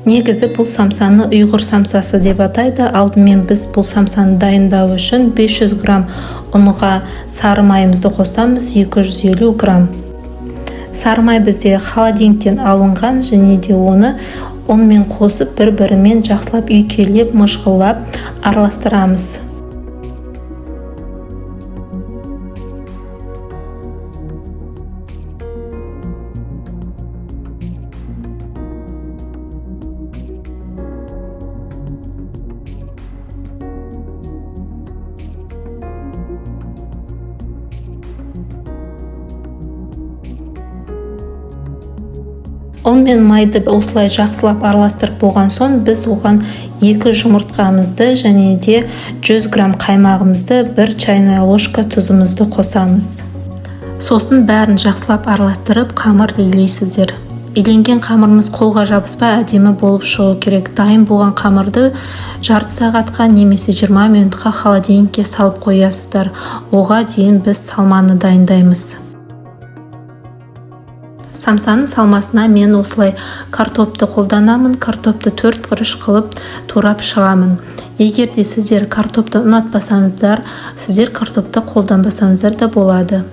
Негізі бұл самсаны ұйғыр самсасы деп атайды. Алдымен біз бұл самсаны дайындау үшін 500 грамм ұнға сары майымызды қосамыз, 250 грамм. Сары май бізде холодильниктен алынған және де оны ұнмен қосып бір-бірімен жақсылап үйкелеп, мыжғылап араластырамыз. ұн мен майды осылай жақсылап араластырып болған соң, біз оған 2 жұмыртқамызды және де 100 грамм қаймағымызды, 1 чайная ложка тұзымызды қосамыз. Сосын бәрін жақсылап араластырып, қамыр илейсіздер. Иленген қамырымыз қолға жабыспай әдемі болып шығу керек. Дайын болған қамырды жарты сағатқа немесе 20 минутқа холодильникке салып қоясыздар. Оға дейін біз салманы дайындаймыз. Самсаның салмасына мен осылай картопты қолданамын. Картопты 4 бұрыш қылып турап шығамын. Егер де сіздер картопты ұнатпасаңыздар, сіздер картопты қолданбасаңыздар да болады.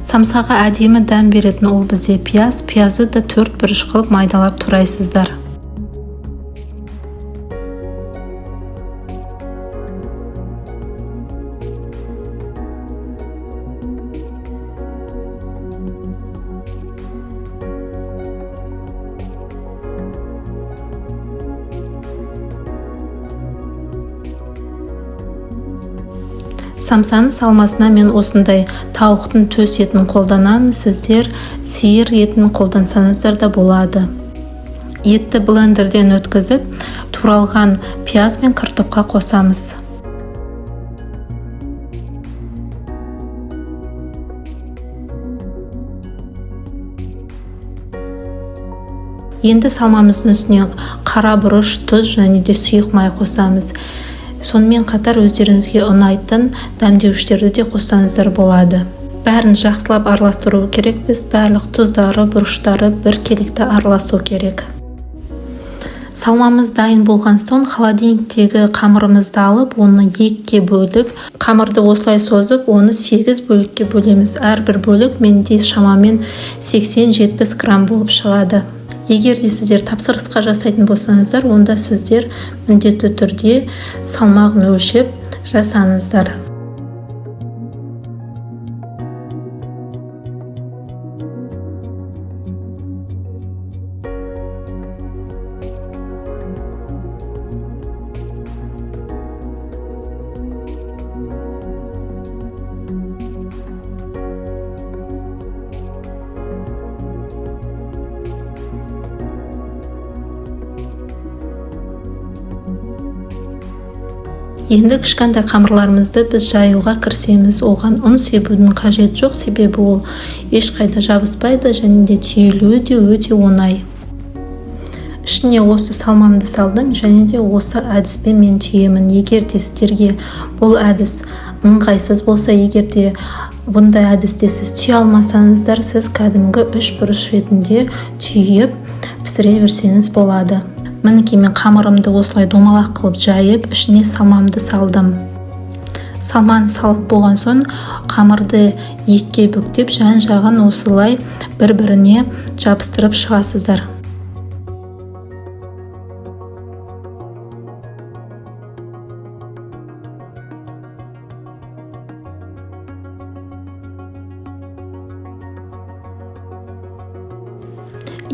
Самсаға әдемі дәм беретін ол бізде пияз. Пиязды да 4 бұрыш қылып майдалап турайсыздар. Самсаның салмасына мен осындай тауықтың төс етін қолданамын. Сіздер сиыр етін қолдансаңыздар да болады. Етті блендерден өткізіп, туралған пияз бен картопқа қосамыз. Енді салмамыздың үстіне қара бұрыш, тұз және де сұйық май қосамыз. Сонымен қатар өздеріңізге ұнайтын дәмдеуіштерді де қоссаңыздар болады. Бәрін жақсылап араластыру керек. Біз барлық тұздары, бұрыштары біркелікті араласу керек. Салмамыз дайын болған соң холодильниктегі қамырымызды алып, оны 2-ке бөліп, қамырды осылай созып, оны 8 бөлікке бөлеміз. Әрбір бөлік менде шамамен 80-70 грамм болып шығады. Егер де сіздер тапсырысқа жасайтын болсаңыздар, онда сіздер міндетті түрде салмағын өлшеп жасаңыздар. Енді кішкентай қамырларымызды біз жаюға кірісеміз. Оған ұн себудің қажет жоқ, себебі ол ешқайда жабыспайды және де түйілуі де өте оңай. Ішіне осы салмамды салдым және де осы әдіспен мен түйемін. Егер де сіздерге бұл әдіс ыңғайсыз болса, егер де бұндай әдісте сіз түйе алмасаңыздар, сіз кәдімгі 3 бұрыш ретінде түйіп пісіре берсеңіз болады. Мінекей мен қамырымды осылай домалақ қылып жайып, ішіне салмамды салдым. Салманы салып болған соң қамырды 2-ке бүктеп, жан-жағын осылай бір-біріне жабыстырып шығасыздар.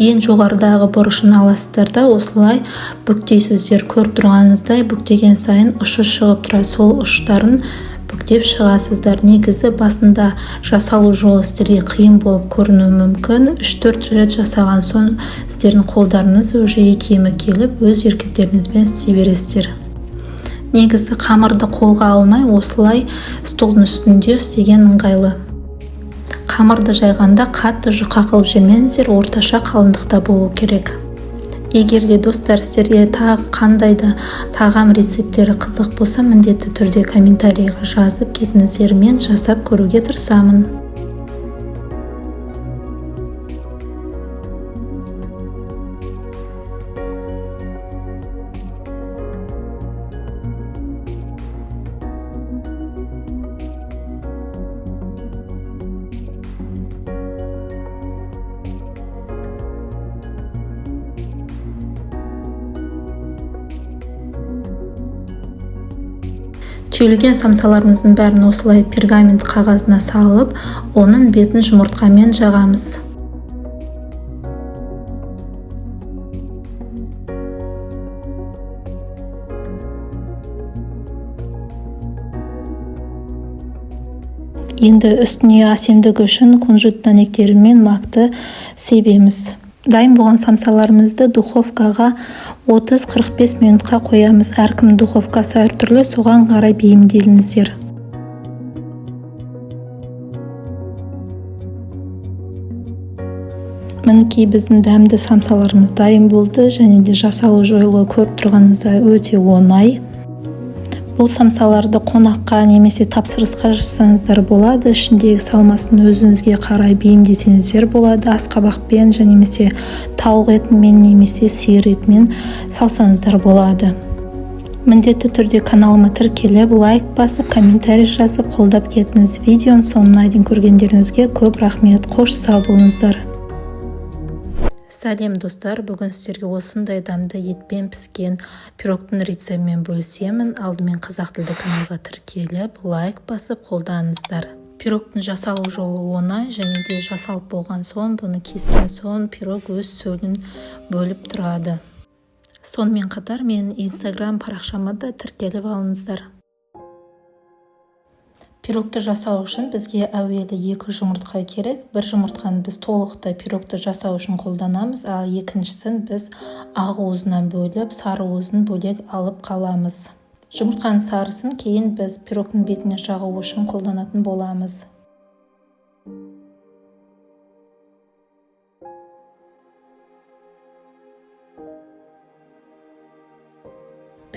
Ең жоғарыдағы бұрышын аласыздар да осылай бүктейсіздер. Көріп тұрғаныңыздай бүктеген сайын ұшы шығып тұрады. Сол ұштарын бүктеп шығасыздар. Негізі басында жасалу жолы сіздерге қиын болып көрінуі мүмкін. 3-4 рет жасаған соң сіздердің қолдарыңыз уже икемі келіп, өз еркектеріңізбен істей бересіздер. Негізі қамырды қолға алмай осылай столдың үстінде істеген ыңғайлы. Қамырды жайғанда қатты жұқа қылып жемеңіздер, орташа қалыңдықта болу керек. Егер де достар сіздерге тағы қандай да тағам рецептері қызық болса, міндетті түрде комментарийға жазып кетіңіздер, мен жасап көруге тырысамын. Түйілген самсаларымыздың бәрін осылай пергамент қағазына салып, оның бетін жұмыртқамен жағамыз. Енді үстіне әсемдігі үшін кунжут дәнектері мен макты себеміз. Дайын болған самсаларымызды духовкаға 30-45 минутқа қоямыз. Әркім духовкасы әртүрлі, соған қарай бейімделіңіздер. Мінекей біздің дәмді самсаларымыз дайын болды және де жасалу жолы көріп тұрғаныңыздай өте оңай. Бұл самсаларды қонаққа немесе тапсырысқа жасаңыздар болады. Ішіндегі салмасын өзіңізге қарай бейімдесеңіздер болады. Асқабақпен және немесе тауық етімен немесе сиыр етімен салсаңыздар болады. Міндетті түрде каналыма тіркеліп, лайк басып, комментарий жазып қолдап кетіңіз. Видеоның соңына дейін көргендеріңізге көп рахмет. Қош сау болыңыздар. Сәлем достар, бүгін сіздерге осындай дәмді етпен піскен пирогтың рецептімен бөлісемін. Алдымен қазақ тілді каналға тіркеліп, лайк басып қолданыңыздар. Пирогтың жасалу жолы оңай және де жасалып болған соң, бұны кескен соң пирог өз сөлін бөліп тұрады. Сонымен қатар менің Instagram парақшама да тіркеліп алыңыздар. Пирогты жасау үшін бізге әуелі 2 жұмыртқа керек. Бір жұмыртқаны біз толықтай пирогты жасау үшін қолданамыз, ал екіншісін біз ақ уызынан бөліп, сары уызын бөлек алып қаламыз. Жұмыртқаның сарысын кейін біз пирогтың бетіне жағу үшін қолданатын боламыз.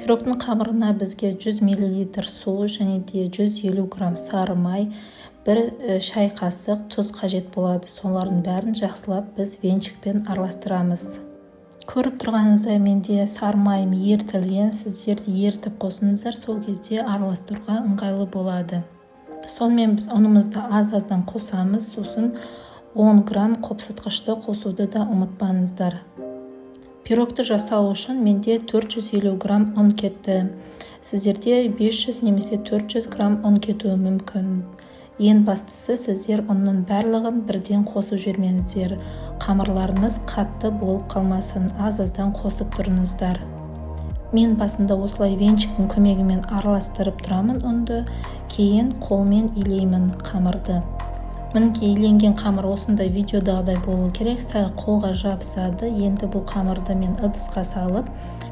Пирогтың қамырына бізге 100 мл су және де 150 грамм сары май, 1 шай қасық тұз қажет болады. Солардың бәрін жақсылап біз венчикпен араластырамыз. Көріп тұрғаныңыздай менде сары майым ерітілген, сіздер де ерітіп қосыңыздар, сол кезде араластыруға ыңғайлы болады. Сонымен біз ұнымызды аз-аздан қосамыз, сосын 10 грамм қопсытқышты қосуды да ұмытпаңыздар. Пирогты жасау үшін менде 450 грамм ұн кетті. Сіздерде 500 немесе 400 грамм ұн кетуі мүмкін. Ең бастысы сіздер ұнның барлығын бірден қосып жібермеңіздер. Қамырларыңыз қатты болып қалмасын, аз-аздан қосып тұрыңыздар. Мен басында осылай венчиктің көмегімен араластырып тұрамын ұнды, кейін қолмен илеймін қамырды. Мінекей иленген қамыр осындай видеодағыдай болу керек, сәл қолға жабысады. Енді бұл қамырды мен ыдысқа салып,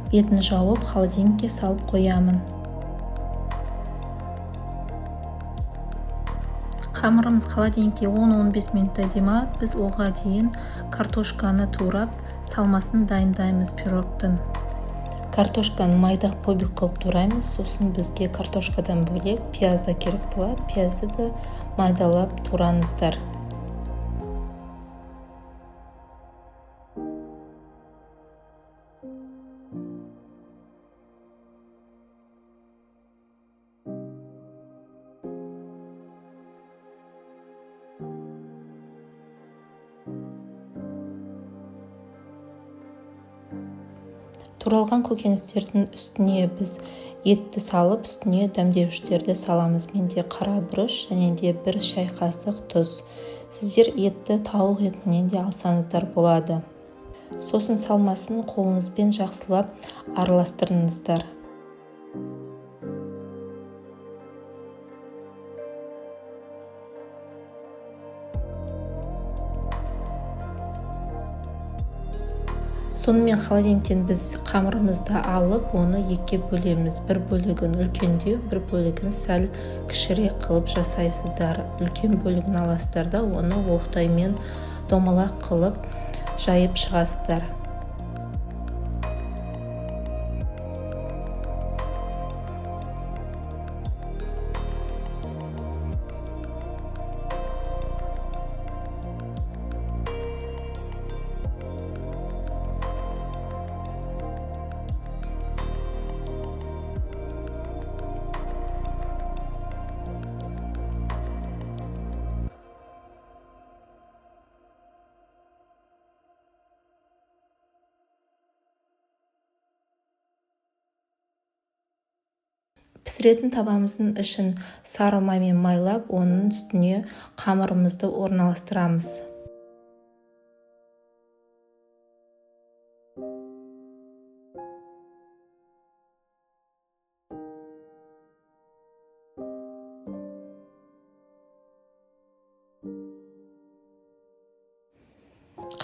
бетін жауып, холодильникке салып қоямын. Қамырымыз холодильникте 10-15 минуттай демалады. Біз оға дейін картошканы турап, салмасын дайындаймыз пирогтың. Картошканы майда кубик қылып тураймыз, сосын бізге картошкадан бөлек пияз да керек болады. Пиязды да майдалап тураңыздар. Туралған көкөністердің үстіне біз етті салып, үстіне дәмдеуіштерді саламыз. Менде қара бұрыш және де 1 шай қасық тұз. Сіздер етті тауық етінен де алсаңыздар болады. Сосын салмасын қолыңызбен жақсылап араластырыңыздар. Сонымен холодильниктен біз қамырымызды алып, оны екіге бөлеміз. Бір бөлігін үлкендеу, бір бөлігін сәл кішірек қылып жасайсыздар. Үлкен бөлігін аласыздар да, оны оқтаймен домалақ қылып жайып шығасыздар. Пісіретін табамыздың ішін сары маймен майлап, оның үстіне қамырымызды орналастырамыз.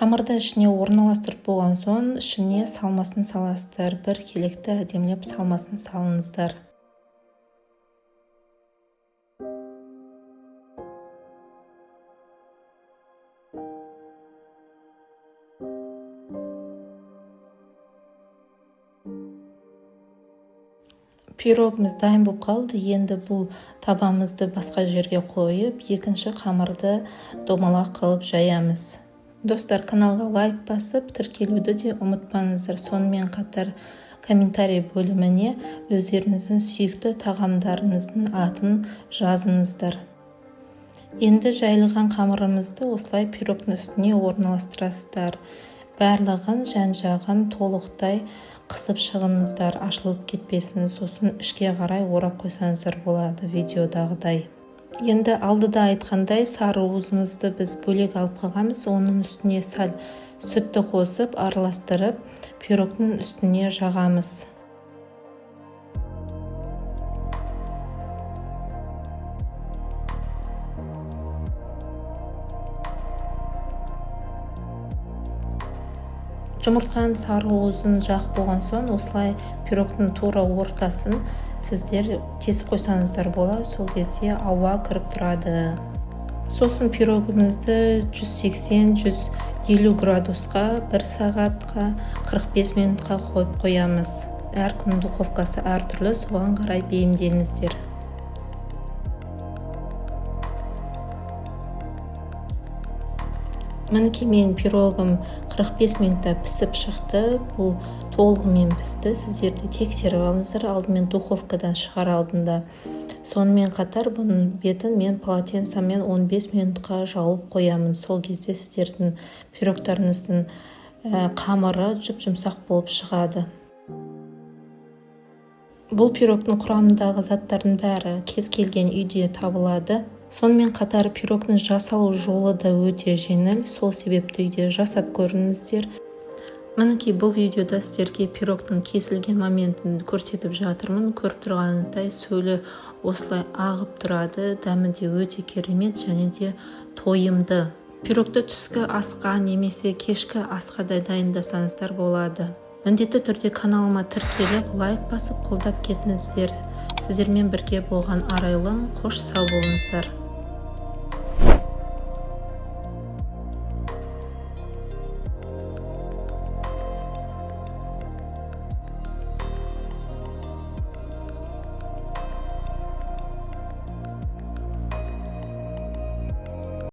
Қамырды ішіне орналастырып болған соң, ішіне салмасын саласыздар. Бір келекті әдемілеп салмасын салыңыздар. Пирогымыз дайын болып қалды. Енді бұл табамызды басқа жерге қойып, екінші қамырды домалақ қылып жаямыз. Достар, каналға лайк басып, тіркелуді де ұмытпаңыздар. Сонымен қатар комментарий бөліміне өздеріңіздің сүйікті тағамдарыңыздың атын жазыңыздар. Енді жайылған қамырымызды осылай пирогтың үстіне орналастырасыздар. Барлығын жан-жағын толықтай қысып шығыңыздар, ашылып кетпесін, сосын ішке қарай орап қойсаңыздар болады видеодағыдай. Енді алдыда айтқандай сары уызымызды біз бөлек алып қалғанбыз, оның үстіне сәл сүтті қосып, араластырып, пирогтың үстіне жағамыз. Жұмыртқаның сары уызын жақ болған соң, осылай пирогтың тура ортасын сіздер тесіп қойсаңыздар болады, сол кезде ауа кіріп тұрады. Сосын пирогымызды 180-150 градусқа 1 сағатқа 45 минутқа қойып қоямыз. әркімнің духовкасы әртүрлі, соған қарай бейімделіңіздер. Мінекей менің пирогым 45 минутта пісіп шықты. Бұл толығымен пісті. Сіздер де тексеріп алыңыздар, алдымен духовкадан шығар алдында. Сонымен қатар бұның бетін мен полотенцамен 15 минутқа жауып қоямын. Сол кезде сіздердің пирогтарыңыздың қамыры жұп-жұмсақ болып шығады. Бұл пирогтың құрамындағы заттардың бәрі кез келген үйде табылады. Сонымен қатар пирогтың жасалу жолы да өте жеңіл, сол себепті үйде жасап көріңіздер. Мінекей бұл видеода сіздерге пирогтың кесілген моментін көрсетіп жатырмын. Көріп тұрғаныңыздай сөлі осылай ағып тұрады, дәмі де өте керемет және де тойымды. Пирогты түскі асқа немесе кешкі асқа да дайындасаңыздар болады. Міндетті түрде каналыма тіркеліп, лайк басып қолдап кетіңіздер. Сіздермен бірге болған Арайлым, қош сау болыңыздар.